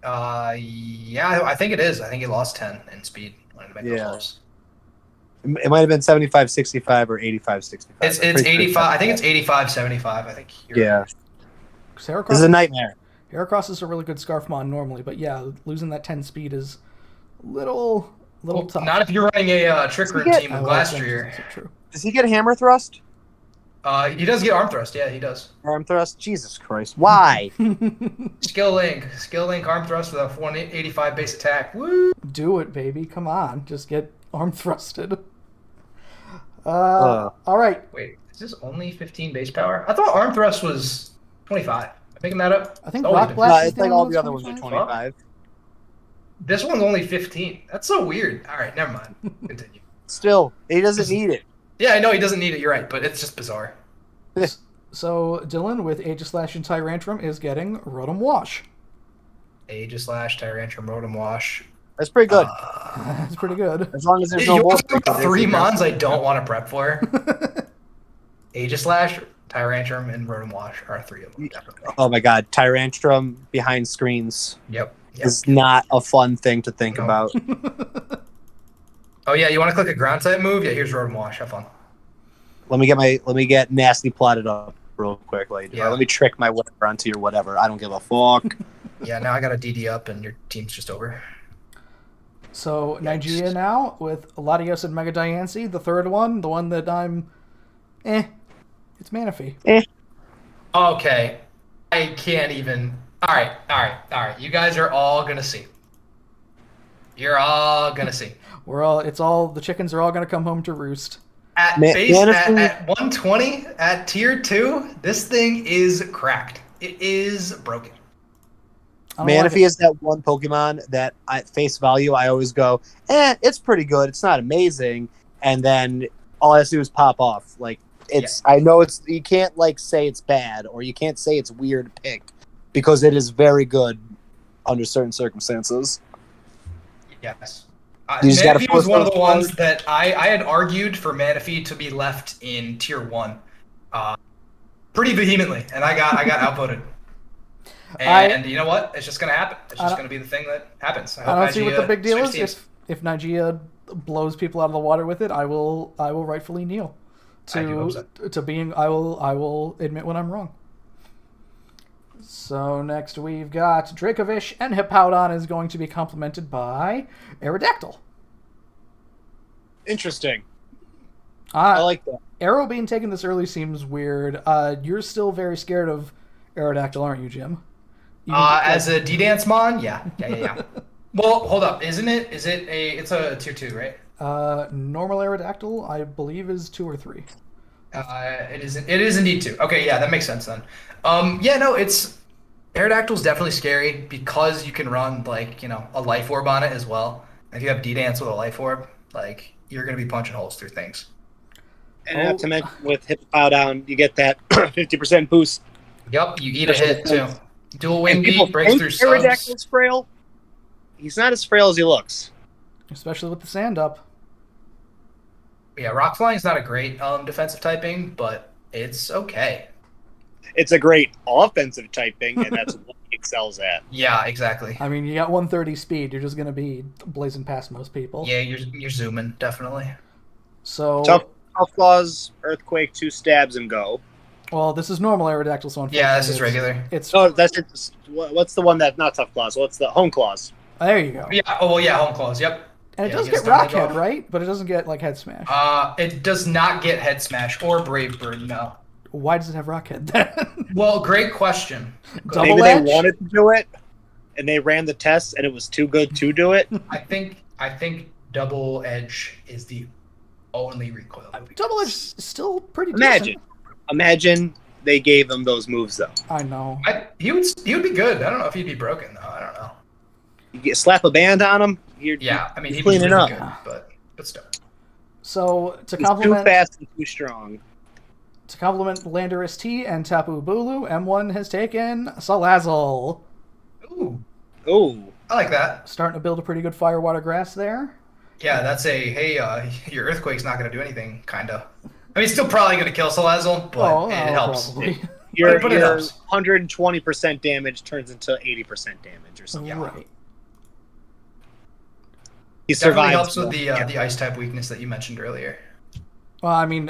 Yeah, I think it is. I think he lost 10 in speed when Mega close. It might have been 75-65 or 85-65. It's 85. I think it's 85-75. I think. This is a nightmare. Heracross is a really good Scarfmon normally, but losing that 10 speed is a little tough. Not if you're running a Trick Room team with Glastrier. True. Does he get Hammer Thrust? He does get Arm Thrust. Yeah, he does. Arm Thrust? Jesus Christ. Why? Skill Link, Arm Thrust with a 185 base attack. Woo! Do it, baby. Come on. Just get Arm Thrusted. All right. Wait, is this only 15 base power? I thought Arm Thrust was 25. Am I picking that up? I think Rock Blast is like all the other ones are 25. This one's only 15. That's so weird. All right, never mind. Continue. Still, he doesn't need it. Yeah, I know he doesn't need it. You're right, but it's just bizarre. So Dylan with Aegislash and Tyrantrum is getting Rotom Wash. Aegislash, Tyrantrum, Rotom Wash. That's pretty good. That's pretty good. As long as there's no more. Three mons I don't want to prep for. Aegislash, Tyrantrum, and Rotom Wash are 3 of them. Definitely. Oh my god, Tyrantrum behind screens. Yep. Is not a fun thing to think about. Oh yeah, you want to click a ground type move? Yeah, here's Rotom Wash. Have fun. Let me get nasty plotted up real quick. Let me trick my whatever onto your whatever. I don't give a fuck. Yeah, now I got a DD up and your team's just over. So Nigeria now with Latios and Mega Diancie, the third one, the one that I'm it's Manaphy. Okay. I can't even. All right. You guys are all going to see. You're all going to see. The chickens are all going to come home to roost. At base, at 120, at tier 2, this thing is cracked. It is broken. Manaphy is that one Pokemon that at face value I always go, it's pretty good. It's not amazing. And then all I have to do is pop off. Like I know it's you can't like say it's bad or you can't say it's weird pick because it is very good under certain circumstances. Yes. You just gotta Manaphy was force one of those the ones forward. that I had argued for Manaphy to be left in tier 1 pretty vehemently, and I got outvoted. And you know what? It's just going to happen. It's just going to be the thing that happens. I don't see what the big deal is. Teams. If Nigeria blows people out of the water with it, I will rightfully kneel I do hope so. to being. I will admit when I'm wrong. So next we've got Dracovish, and Hippowdon is going to be complemented by Aerodactyl. Interesting. I like that. Arrow being taken this early seems weird. You're still very scared of Aerodactyl, aren't you, Jim? As a D-Dance mon? Yeah. Well, hold up. Isn't it? It's a tier 2, right? Normal Aerodactyl, I believe, is 2 or 3. It is indeed 2. Okay, yeah, that makes sense then. It's Aerodactyl's definitely scary because you can run a life orb on it as well. If you have D-Dance with a life orb, you're gonna be punching holes through things. And not to mention with Hippowdon, you get that 50% boost. Yep, you eat a hit too. Dual wing People beat, breaks think through subs. Aerodactyl's frail. He's not as frail as he looks. Especially with the sand up. Yeah, rock flying is not a great defensive typing, but it's okay. It's a great offensive typing, and that's what he excels at. Yeah, exactly. I mean, you got 130 speed. You're just going to be blazing past most people. Yeah, you're zooming, definitely. So Tough claws, earthquake, 2 stabs, and go. Well, this is normal Aerodactyl, so yeah, this is regular. That's what's the one that's not tough claws? What's the home claws? There you go. Yeah. Oh well, yeah, home claws. Yep. And it does get Rockhead, right? But it doesn't get head smash. It does not get head smash or brave bird. No. Why does it have Rockhead then? Well, great question. Maybe they wanted to do it, and they ran the tests, and it was too good to do it. I think double edge is the only recoil. Double edge is still pretty decent. Imagine they gave him those moves though. I know. He would be good. I don't know if he'd be broken though. I don't know. You slap a band on him. He'd be cleaning really up. Good, but still. So He's too fast and too strong. To complement Landorus T and Tapu Bulu, M1 has taken Salazzle. Ooh. I like that. Starting to build a pretty good fire water grass there. Yeah, that's your Earthquake's not going to do anything, kind of. I mean, it's still probably going to kill Salazzle, but it helps. Your 120% damage turns into 80% damage or something. Right. He survives. Helps with the ice type weakness that you mentioned earlier. Well, I mean,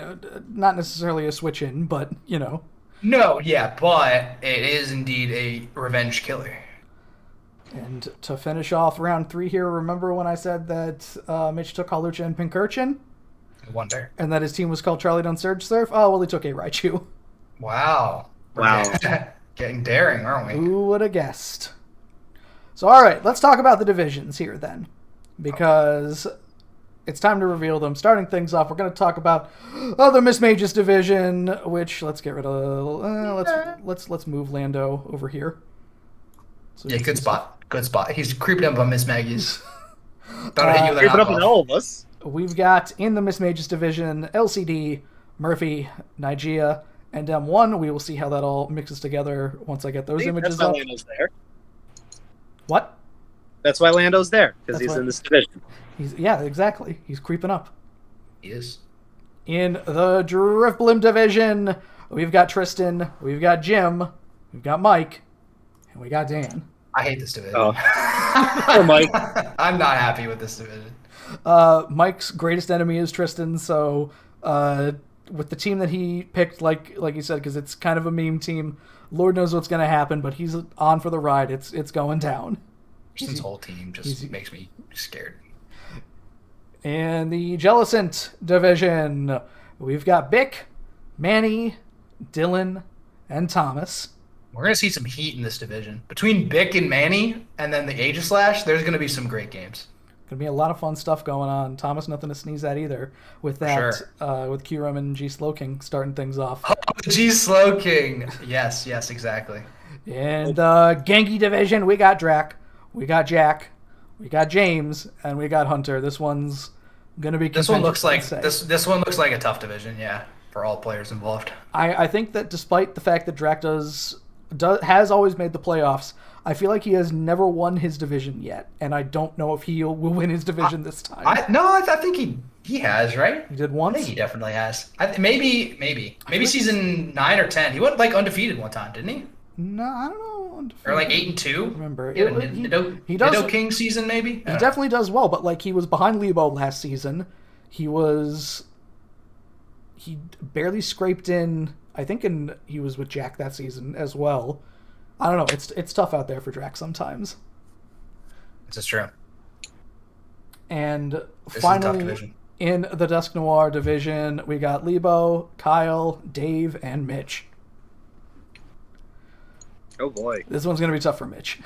not necessarily a switch in, but No, yeah, but it is indeed a revenge killer. And to finish off round 3 here, remember when I said that Mitch took Halucha and Pincurchin? I wonder. And that his team was called Charlie Done Surge Surf? Oh, well, he took a Raichu. Wow. Getting daring, aren't we? Who would have guessed? So, all right, let's talk about the divisions here then. Because it's time to reveal them. Starting things off, we're going to talk about the Miss Mages division, which let's get rid of. Let's move Lando over here. So yeah, good spot. Good spot. He's creeping up on Miss Maggie's. Don't hit you with creeping up on all of us. We've got in the Miss Mages division LCD, Murphy, Nigeria, and M1. We will see how that all mixes together once I get those images up. Lando's there. What? That's why Lando's there, because he's in this division. Yeah, exactly. He's creeping up. He is. In the Drifblim division, we've got Tristan, we've got Jim, we've got Mike, and we got Dan. I hate this division. Oh, Mike. I'm not happy with this division. Mike's greatest enemy is Tristan, so with the team that he picked, like you said, because it's kind of a meme team, Lord knows what's going to happen, but he's on for the ride. It's going down. Tristan's whole team just makes me scared. In the Jellicent division, we've got Bick, Manny, Dylan, and Thomas. We're going to see some heat in this division. Between Bick and Manny, and then the Aegislash, there's going to be some great games. Going to be a lot of fun stuff going on. Thomas, nothing to sneeze at either. With that, with Kyurem and G Slowking starting things off. Oh, G Slowking! Yes, exactly. In the Genki division, we got Drac, we got Jack, we got James, and we got Hunter. This one's going to be. This one looks like this one looks like a tough division. Yeah. for all players involved. I think that despite the fact that Drac has always made the playoffs, I feel like he has never won his division yet, and I don't know if he will win his division this time. I think he has, right? He did once? I think he definitely has. Maybe season 9 or 10. He went like undefeated one time, didn't he? No, I don't know. Undefeated. Or like 8-2. Remember? He does. Nido King season, maybe? He definitely does well, but like he was behind Lebo last season. He barely scraped in. I think he was with Jack that season as well. I don't know. It's tough out there for Drac sometimes. This is true. And finally, in the Dusk Noir division, we got Lebo, Kyle, Dave, and Mitch. Oh boy. This one's going to be tough for Mitch.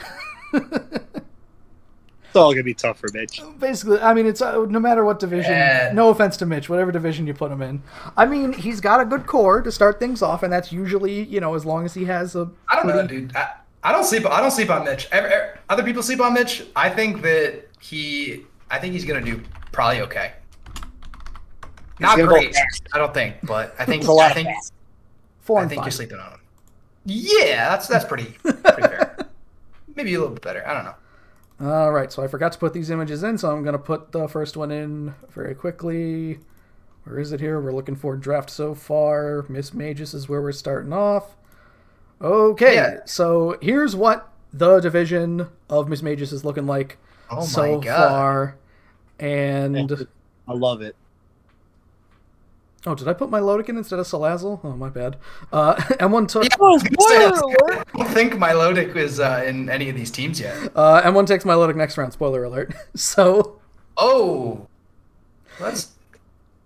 It's all gonna be tough for Mitch. Basically, I mean, it's no matter what division. No offense to Mitch, whatever division you put him in. I mean, he's got a good core to start things off, and that's usually, as long as he has a. I don't know, dude. I don't sleep on Mitch. Other people sleep on Mitch. I think he's gonna do probably okay. Not great, I don't think, but I think you're sleeping on him. Yeah, that's pretty fair. Maybe a little bit better. I don't know. All right, so I forgot to put these images in, so I'm going to put the first one in very quickly. Where is it here? We're looking for draft so far. Miss Magus is where we're starting off. Okay, So here's what the division of Miss Magus is looking like so far. And I love it. Oh, did I put Milotic instead of Salazzle? Oh, my bad. M1 took... I don't think Milotic is in any of these teams yet. M1 takes Milotic next round, spoiler alert. So... Oh! That's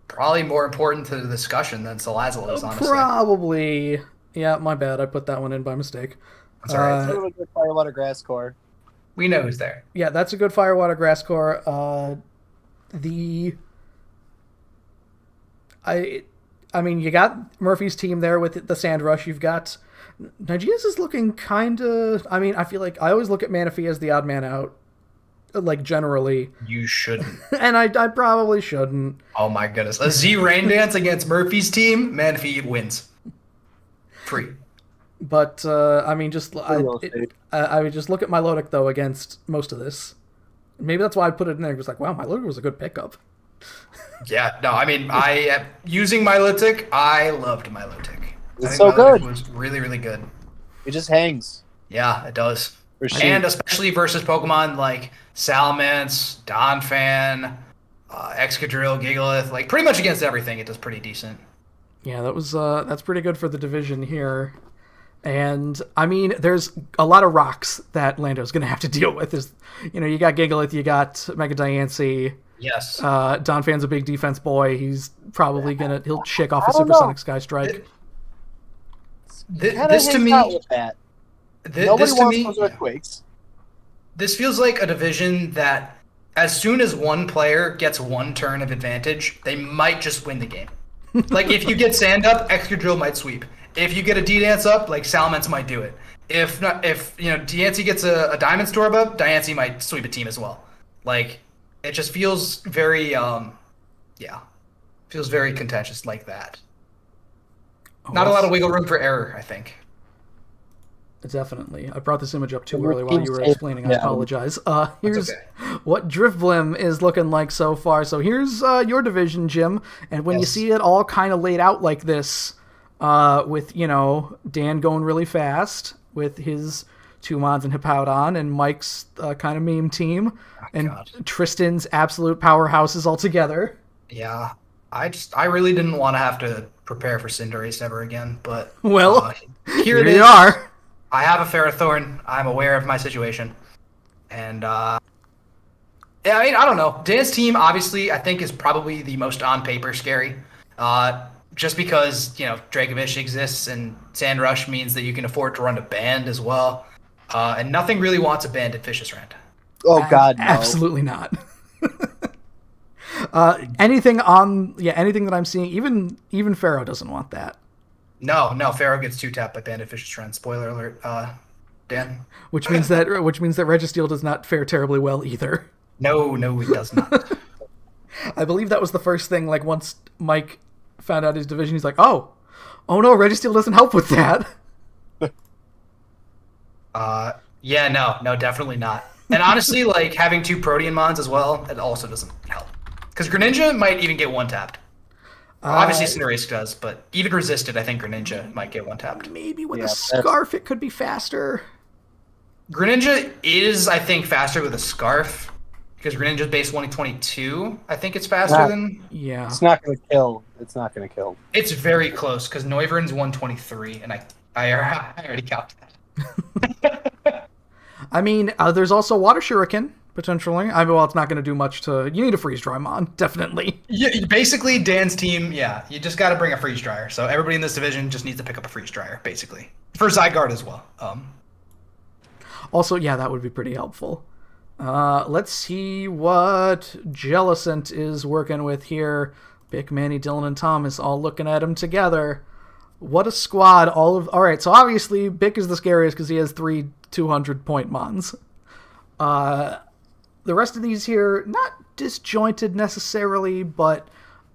probably more important to the discussion than Salazzle is, honestly. Probably. Yeah, my bad. I put that one in by mistake. That's all right. It's a good Firewater Grass core. We know who's there. Yeah, that's a good Firewater Grass core. I mean, you got Murphy's team there with the Sand Rush. You've got... Nigeria's is looking kind of... I mean, I feel like I always look at Manaphy as the odd man out, like, generally. You shouldn't. And I probably shouldn't. Oh, my goodness. A Z Rain Dance against Murphy's team, Manaphy wins. Free. But, I mean, I would just look at Milotic, though, against most of this. Maybe that's why I put it in there. It was like, wow, Milotic was a good pickup. Yeah, no, I mean, using Milotic, I loved Milotic. It's so good. It was really, really good. It just hangs. Yeah, it does. And especially versus Pokemon like Salamence, Donphan, Excadrill, Gigalith, like pretty much against everything, it does pretty decent. Yeah, that's pretty good for the division here. And, I mean, there's a lot of rocks that Lando's going to have to deal with. You got Gigalith, you got Mega Diancie. Yes. Donphan's a big defense boy. He's probably he'll shake off a Supersonic Sky Strike. This to me... Nobody wants those Earthquakes. This feels like a division that, as soon as one player gets one turn of advantage, they might just win the game. Like, if you get Sand up, Excadrill might sweep. If you get a D-Dance up, like, Salamence might do it. If Diancie gets a Diamond Storm up, Diancie might sweep a team as well. Like, it just feels very, feels very contentious like that. Not a lot of wiggle room for error, I think. Definitely. I brought this image up too early while you were explaining. I apologize. Here's what Drifblim is looking like so far. So here's your division, Jim. And when you see it all kind of laid out like this, with, Dan going really fast with his 2 mods and Hippowdon, and Mike's kind of meme team, Tristan's absolute powerhouses all together. Yeah. I really didn't want to have to prepare for Cinderace ever again, but... Well, here you are. I have a Ferrothorn. I'm aware of my situation. And, I don't know. Dan's team, obviously, I think is probably the most on paper scary. Just because, Dracovish exists and Sand Rush means that you can afford to run a band as well. And nothing really wants a band at Vicious Rand. Oh, God, no. Absolutely not. Anything that I'm seeing, even Pharaoh doesn't want that. No, Pharaoh gets 2-tapped by Bandit Fish's Trend. Spoiler alert, Dan. Which means that Registeel does not fare terribly well either. No, it does not. I believe that was the first thing, like, once Mike found out his division. He's like, oh no, Registeel doesn't help with that. Yeah, no, definitely not. And honestly, like, having 2 Protean Mons as well, it also doesn't help. Because Greninja might even get one-tapped. Obviously, Cinderace does, but even resisted, I think Greninja might get one-tapped. Maybe with a Scarf, it could be faster. Greninja is, I think, faster with a Scarf. Because Greninja's base 122, I think it's faster than... Yeah. It's not going to kill. It's not going to kill. It's very close, because Noivern's 123, and I already counted that. I mean, there's also Water Shuriken, potentially. Well, it's not going to do much to... You need a Freeze Dry Mon, definitely. Yeah, basically, Dan's team, you just got to bring a Freeze Dryer. So everybody in this division just needs to pick up a Freeze Dryer, basically. For Zygarde as well. Also, yeah, that would be pretty helpful. Let's see what Jellicent is working with here. Bick, Manny, Dylan, and Thomas all looking at him together. What a squad. Alright, so obviously Bick is the scariest because he has 3 200-point Mons. The rest of these here, not disjointed necessarily, but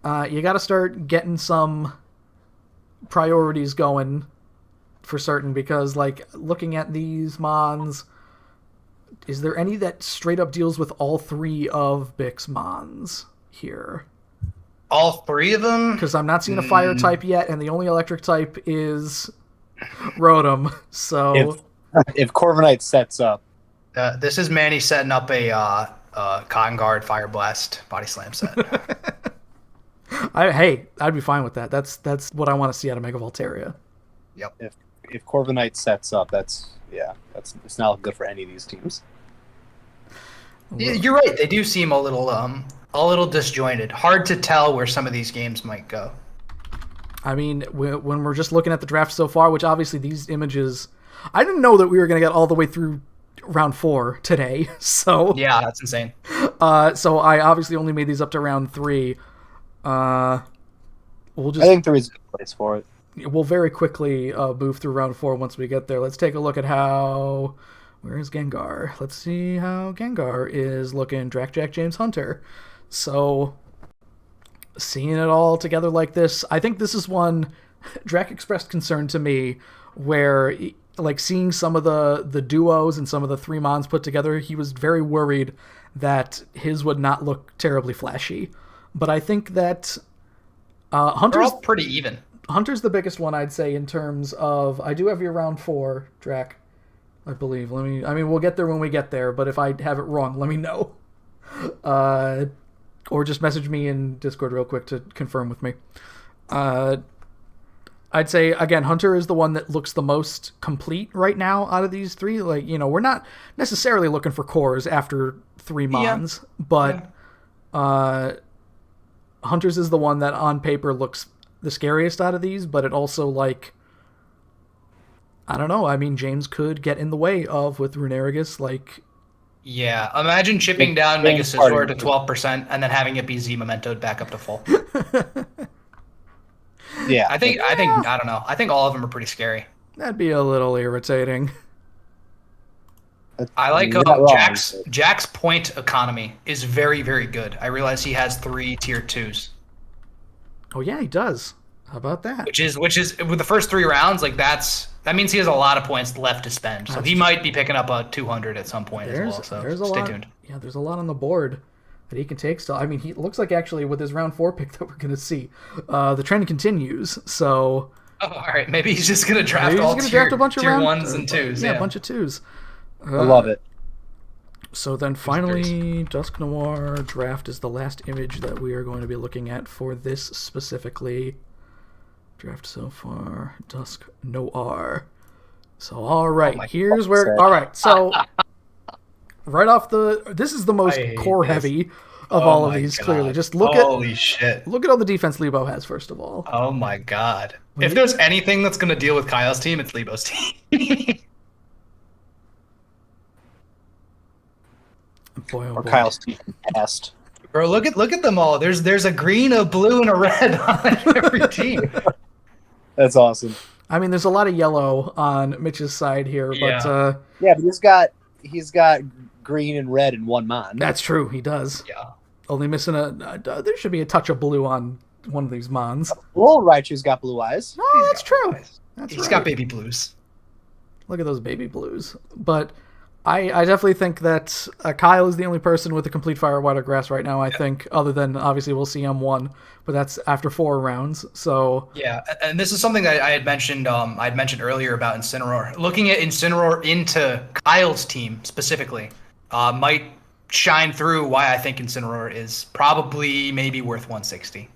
you gotta start getting some priorities going for certain, because, like, looking at these Mons, is there any that straight up deals with all 3 of Bick's Mons here? All 3 of them? Because I'm not seeing a fire type yet, and the only electric type is Rotom. So if Corviknight sets up, this is Manny setting up a Cotton Guard Fire Blast Body Slam set. I'd be fine with that. That's what I want to see out of Mega Voltaria. Yep. If Corviknight sets up, it's not good for any of these teams. You're right. They do seem a little disjointed. Hard to tell where some of these games might go. I mean, when we're just looking at the draft so far, which obviously these images, I didn't know that we were going to get all the way through round 4 today. So yeah, that's insane. So I obviously only made these up to round 3. I think 3 is a good place for it. We'll very quickly move through round 4 once we get there. Let's take a look at how... Where is Gengar? Let's see how Gengar is looking. Jack James Hunter. So, seeing it all together like this, I think this is one Drac expressed concern to me, where, like, seeing some of the duos and some of the 3 Mons put together, he was very worried that his would not look terribly flashy. But I think that Hunter's... They're all pretty even. Hunter's the biggest one, I'd say, in terms of... I do have your round 4, Drac, I believe. We'll get there when we get there, but if I have it wrong, let me know. Or just message me in Discord real quick to confirm with me. I'd say, again, Hunter is the one that looks the most complete right now out of these 3. Like, we're not necessarily looking for cores after 3 Mons, but Hunter's is the one that on paper looks the scariest out of these, but it also, like, I don't know. I mean, James could get in the way of with Runerigus, like... Yeah, imagine chipping down Mega Scizor to 12% and then having it be Z Memento'd back up to full. Yeah. I don't know. I think all of them are pretty scary. That'd be a little irritating. I like Jack's point economy is very, very good. I realize he has 3 tier 2s. Oh yeah, he does. How about that? Which is with the first 3 rounds, like that means he has a lot of points left to spend. So he might be picking up a 200 at some point as well. So stay tuned. Yeah, there's a lot on the board that he can take still. I mean, he looks like actually with his round 4 pick that we're going to see, the trend continues. So. Oh, all right. Maybe he's just going to draft draft a bunch of tier 1s and 2s. Yeah, a bunch of 2s. I love it. So then finally, Dusk Noir draft is the last image that we are going to be looking at for this specifically. Draft so far, Dusk Noir. So, alright, here's where... Alright, so, right off this is the most core-heavy of all of these, clearly. Just look at... Holy shit. Look at all the defense Lebo has, first of all. Oh my god. If there's anything that's going to deal with Kyle's team, it's Lebo's team. Boy, oh or boy. Kyle's team passed. Bro, look at them all. There's a green, a blue, and a red on every team. That's awesome. I mean, there's a lot of yellow on Mitch's side here, but yeah, but he's got green and red in one Mon. That's true. He does. Yeah. Only missing there should be a touch of blue on one of these mons. Well, Raichu's got blue eyes. Oh, that's true. That's He's right. got baby blues. Look at those baby blues. But I definitely think that Kyle is the only person with a complete Fire, Water, Grass right now, I think, other than, obviously, we'll see M1, but that's after 4 rounds, so... Yeah, and this is something that I had mentioned earlier about Incineroar. Looking at Incineroar into Kyle's team, specifically, might shine through why I think Incineroar is probably maybe worth 160.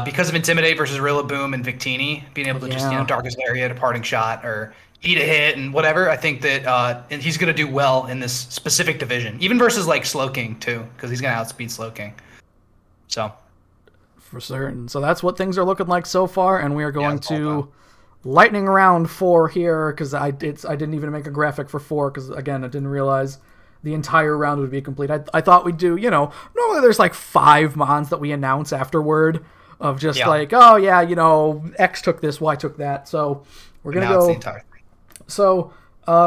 Because of Intimidate versus Rillaboom and Victini, being able to just, Darkest Area, Departing Shot, or eat a hit and whatever, I think that and he's going to do well in this specific division. Even versus, like, Slowking, too, because he's going to outspeed Slowking. So... For certain. So that's what things are looking like so far, and we are going to lightning round 4 here, because I didn't even make a graphic for 4, because, again, I didn't realize the entire round would be complete. I thought we'd do, normally there's like 5 mons that we announce afterward, of just like, oh yeah, X took this, Y took that, so we're going to go... It's the entire thing. So,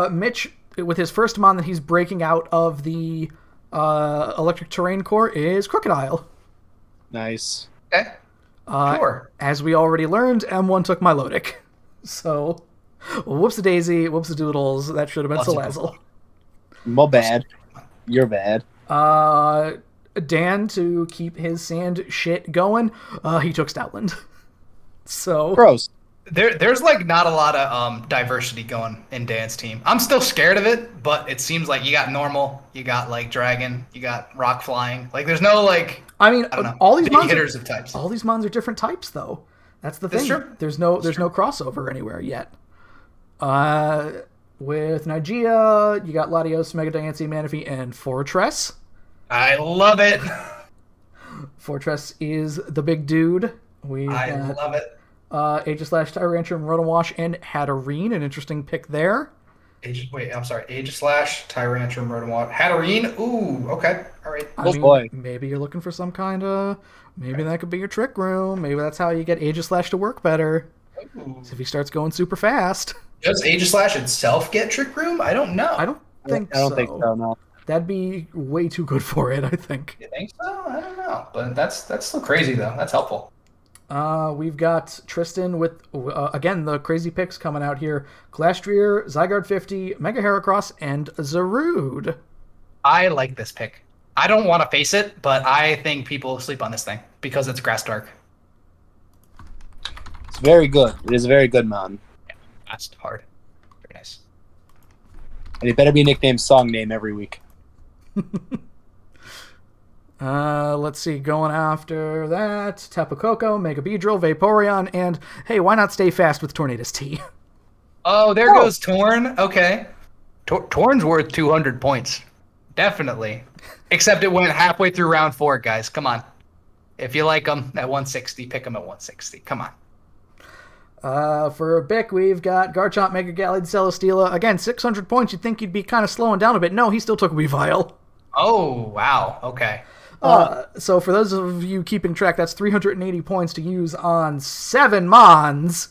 Mitch, with his first mon that he's breaking out of the Electric Terrain Core, is Crocodile. Nice. Okay. Sure. As we already learned, M1 took Milotic. So, whoops-a-daisy, whoops-a-doodles, that should have been Salazzle. My bad. You're bad. Dan, to keep his sand shit going, he took Stoutland. So... Gross. There's like not a lot of diversity going in Dan's team. I'm still scared of it, but it seems like you got normal, you got like dragon, you got rock flying. Like there's no like... I mean, all these mons hitters of types. All these mons are different types, though. That's the thing. True. There's no crossover anywhere yet. With Nigeria, you got Latios, Mega Diancie, Manaphy, and Fortress. I love it. Fortress is the big dude. I love it. Aegislash, Tyrantrum, Rotowash, and Hatterene. An interesting pick there. Aegislash, Tyrantrum, Rotowash, Hatterene. Ooh, okay. All right. I mean, maybe you're looking for some kind of... Maybe that could be your trick room. Maybe that's how you get Aegislash to work better. So if he starts going super fast. Does Aegislash itself get trick room? I don't know. I don't think so. No. That'd be way too good for it, I think. You think so? I don't know. But that's still crazy, though. That's helpful. We've got Tristan with, again, the crazy picks coming out here. Glastrier, Zygarde 50, Mega Heracross, and Zarude. I like this pick. I don't want to face it, but I think people sleep on this thing because it's Grass Dark. It's very good. It is a very good mon. Yeah, that's hard. Very nice. And it better be nicknamed Song Name every week. Let's see, going after that, Tapu Koko, Mega Beedrill, Vaporeon, and hey, why not stay fast with Tornadus T? Oh, there goes Torn. Okay. Torn's worth 200 points. Definitely. Except it went halfway through round 4, guys. Come on. If you like them at 160, pick them at 160. Come on. For Bick, we've got Garchomp, Mega Gallade, Celesteela. Again, 600 points. You'd think he'd be kind of slowing down a bit. No, he still took Weavile. Oh, wow. Okay. So for those of you keeping track, that's 380 points to use on 7 mons.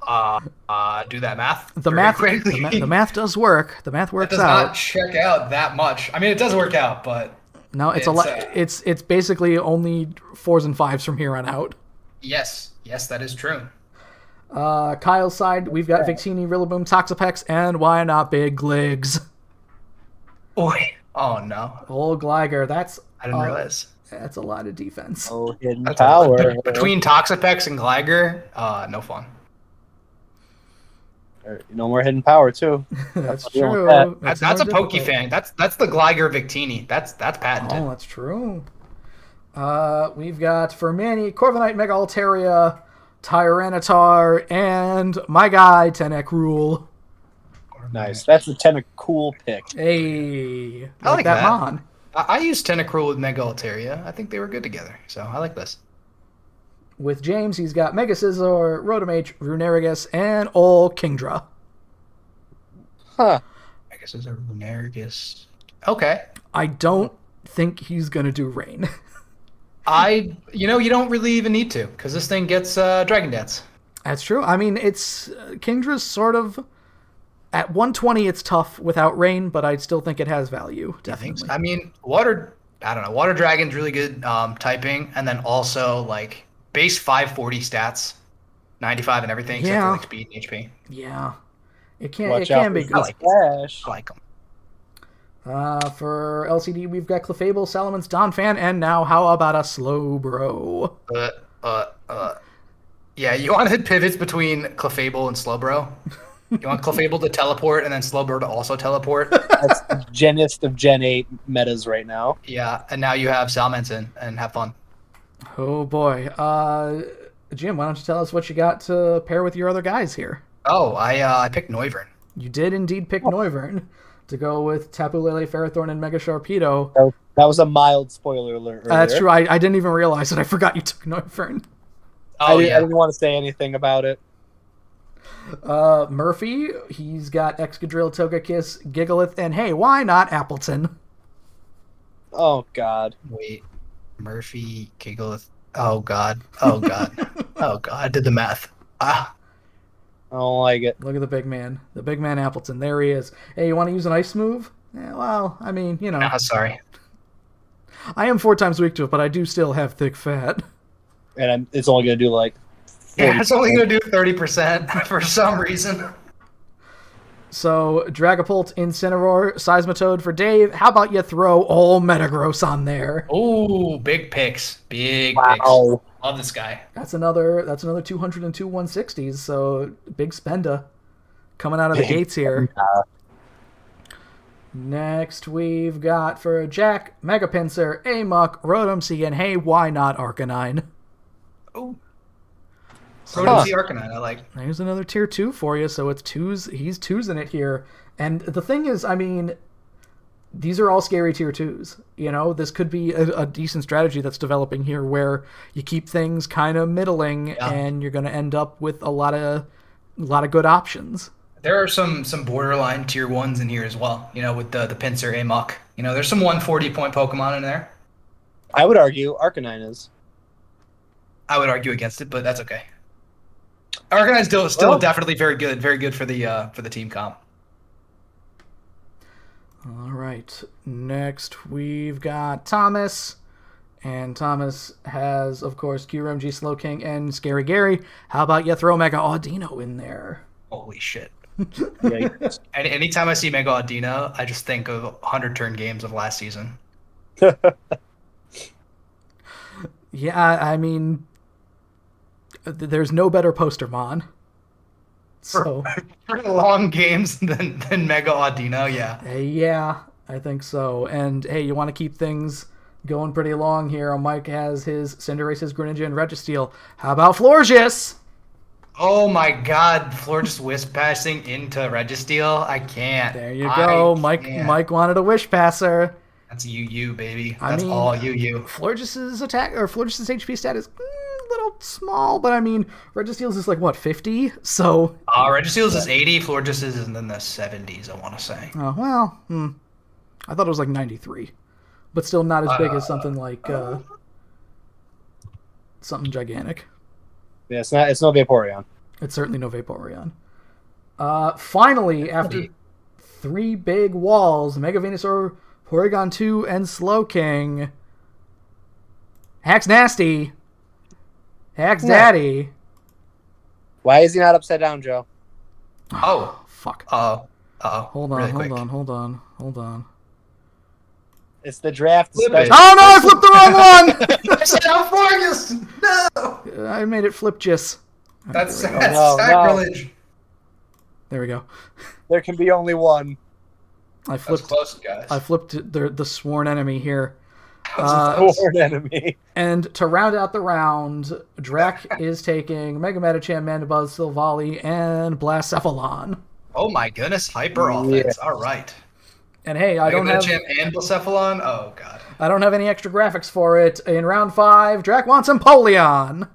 Do that math. The math does work. The math works out. It does out. not check out that much. I mean, it does work out, but no, it's a lot. It's basically only 4s and 5s from here on out. Yes, that is true. Kyle's side, we've got Victini, Rillaboom, Toxapex, and why not Big Gligs? Boy, oh no, old Gligar. I didn't realize. That's a lot of defense. Oh, hidden power. Between Toxapex and Gligar, no fun. No more hidden power too. That's true. That's a Pokefang. That's the Gligar Victini. That's patented. Oh, that's true. We've got Fermani, Corviknight, Mega Altaria, Tyranitar, and my guy Tentacruel. Nice. That's a Tentacruel pick. Hey, I like that. Mon. I used Tentacruel with Mega Altaria. I think they were good together, so I like this. With James, he's got Mega Scizor, Rotomage, Runerigus, and Ol Kingdra. Huh. Mega Scizor, Runerigus. Okay. I don't think he's going to do Rain. You don't really even need to, because this thing gets Dragon Dance. That's true. I mean, it's Kingdra's sort of... At 120, it's tough without Rain, but I still think it has value, definitely. I mean, Water Dragon's really good typing, and then also, like, base 540 stats, 95 and everything, except for like speed and HP. Yeah. It can be good. I like it. I like them. For LCD, we've got Clefable, Salamon's, Donphan, and now how about a Slowbro? Yeah, you want to hit pivots between Clefable and Slowbro? You want Clefable to teleport and then Slowbro to also teleport? That's the genist of Gen 8 metas right now. Yeah, and now you have Salmonson and have fun. Oh boy. Jim, why don't you tell us what you got to pair with your other guys here? Oh, I picked Noivern. You did indeed pick Noivern to go with Tapu Lele, Ferrothorn, and Mega Sharpedo. That was a mild spoiler alert earlier. That's true. I didn't even realize it. I forgot you took Noivern. Oh, I didn't want to say anything about it. Murphy, he's got Excadrill, Togekiss, Gigalith, and hey, why not Appleton? Oh, God. Wait. Murphy, Gigalith. Oh, God. Oh, God. Oh, God. I did the math. Ah. I don't like it. Look at the big man. The big man Appleton. There he is. Hey, you want to use an ice move? Yeah, well, I mean, you know. Sorry. I am 4 times weak to it, but I do still have thick fat. And it's only going to do like... 40%. Yeah, it's only going to do 30% for some reason. So, Dragapult, Incineroar, Seismitoad for Dave. How about you throw all Metagross on there? Oh, big picks. Big Wow. picks. Love this guy. That's another 202 160s, so big spenda coming out of the gates here. Next, we've got for Jack, Mega Pinsir, Amok, Rotom, and hey, why not Arcanine? Oh. Rotom Arcanine, I like. There's another tier 2 for you, so it's twos. He's twos in it here. And the thing is, I mean, these are all scary tier 2s. You know, this could be a decent strategy that's developing here where you keep things kind of middling and you're going to end up with a lot of good options. There are some borderline tier 1s in here as well, you know, with the Pinsir, Amok. You know, there's some 140-point Pokemon in there. I would argue Arcanine is. I would argue against it, but that's okay. Arcanine's still definitely very good for the team comp. All right. Next, we've got Thomas. And Thomas has, of course, Kyurem, Slowking, and Scary Gary. How about you throw Mega Audino in there? Holy shit. Yeah. Anytime I see Mega Audino, I just think of 100-turn games of last season. Yeah, I mean, there's no better postermon. So for long games than Mega Audino, yeah. Yeah, I think so. And hey, you want to keep things going pretty long here. Mike has his Cinderace, his Greninja, and Registeel. How about Florges? Oh my God, Florges Wisp passing into Registeel. I can't. There you go. Mike wanted a Wish Passer. That's UU, baby. That's all UU. Florges' attack or Florges' HP stat is a little small, but I mean, Registeel's is like what, 50? So Registeel's is 80. Florges is in the 70s. I want to say. Oh well, I thought it was like 93, but still not as big as something like something gigantic. Yeah, it's no Vaporeon. It's certainly no Vaporeon. Finally, after 3 big walls, Mega Venusaur, Porygon 2, and Slowking. Hack's Nasty. Hack's Daddy. Why is he not upside down, Joe? Oh. Fuck. Hold on. It's the draft special. Oh no, I flipped the wrong one! I said Alforgus! No! I made it flip Jis. That's sacrilege. No. There we go. There can be only one. I flipped. That's close, guys. I flipped the sworn enemy here. Sworn enemy. And to round out the round, Drac is taking Mega Metacham, Mandibuzz, Silvally, and Blacephalon. Oh my goodness, hyper offense. All right. And hey, I don't have and Blacephalon. Oh god. I don't have any extra graphics for it. In round 5, Drac wants Empoleon.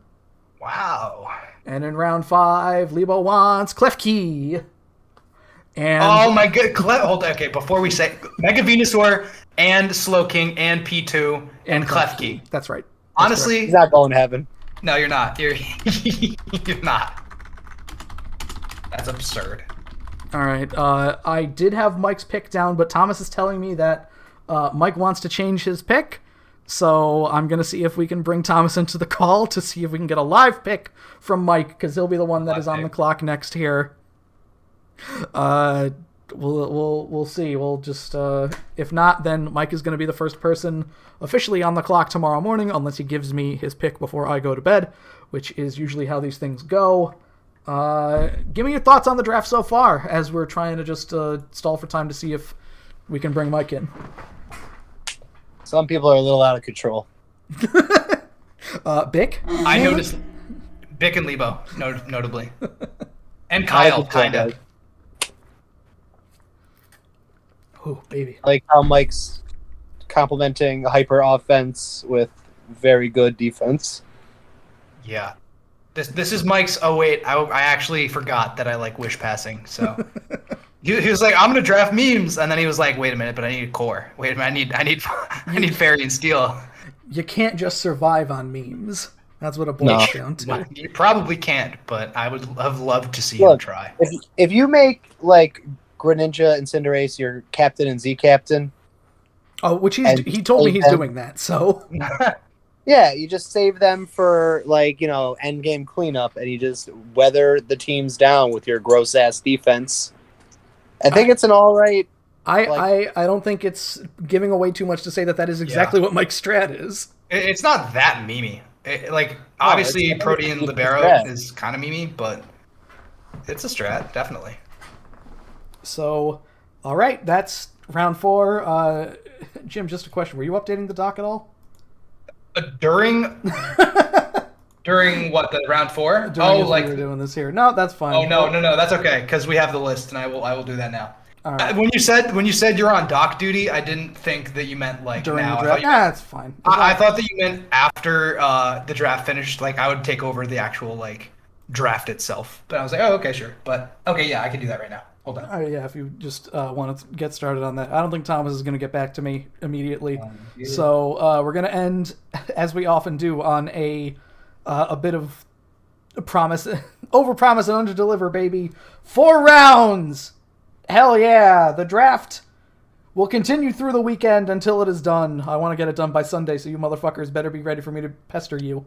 Wow. And in round 5, Lebo wants Klefki. And oh my good, okay. Before we say Mega Venusaur and Slowking and P2 and Klefki. That's right. Honestly, he's not going to heaven. No, you're not. You're not. That's absurd. All right. I did have Mike's pick down, but Thomas is telling me that Mike wants to change his pick. So I'm going to see if we can bring Thomas into the call to see if we can get a live pick from Mike, because he'll be the one that is on the clock next here. We'll see. We'll just if not, then Mike is going to be the first person officially on the clock tomorrow morning, unless he gives me his pick before I go to bed, which is usually how these things go. Give me your thoughts on the draft so far, as we're trying to just stall for time to see if we can bring Mike in. Some people are a little out of control. Bick? I noticed Bick and Lebo, notably. And Kyle, kind of. Oh, baby. Like how Mike's complementing hyper offense with very good defense. Yeah. This is Mike's. Oh wait, I actually forgot that I like wish passing. So he was like, I'm gonna draft memes, and then he was like, wait a minute, but I need a core. Wait a minute, I need fairy and steel. You can't just survive on memes. That's what it boils down to. You probably can't, but I would have loved to see him try. If you make like Greninja and Cinderace your captain and Z captain. Oh, which he told me he's doing that. So. Yeah, you just save them for, like, you know, endgame cleanup, and you just weather the teams down with your gross-ass defense. I think it's an all right... I don't think it's giving away too much to say that is exactly what Mike's strat is. It's not that memey. Obviously, Protean Libero is kind of memey, but it's a strat, definitely. So, all right, that's round 4. Jim, just a question. Were you updating the doc at all? During what, the round 4? We were doing this here. No, that's fine. Oh no, that's okay, because we have the list, and I will do that now. All right. When you said you're on doc duty, I didn't think that you meant like during now. The draft. That's fine. I thought that you meant after the draft finished, like I would take over the actual like draft itself. But I was like, oh, okay, sure. But okay, yeah, I can do that right now. Hold on. All right, yeah, if you just want to get started on that. I don't think Thomas is going to get back to me immediately. So we're going to end, as we often do, on a bit of promise, overpromise and underdeliver, baby. 4 rounds! Hell yeah! The draft will continue through the weekend until it is done. I want to get it done by Sunday, so you motherfuckers better be ready for me to pester you.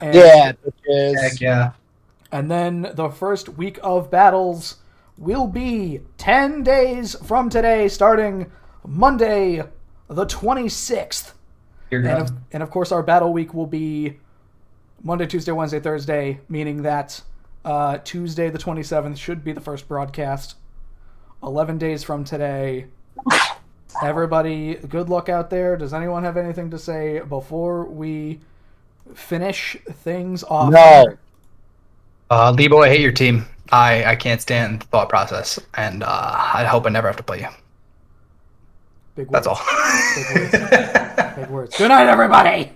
And, yeah, heck yeah. And then the first week of battles will be 10 days from today, starting Monday, the 26th. And of course, our battle week will be Monday, Tuesday, Wednesday, Thursday, meaning that Tuesday, the 27th, should be the first broadcast. 11 days from today. Everybody, good luck out there. Does anyone have anything to say before we finish things off? No. Lebo, I hate your team. I can't stand the thought process, and I hope I never have to play you. Big words. That's all. Big words. Big words. Good night, everybody!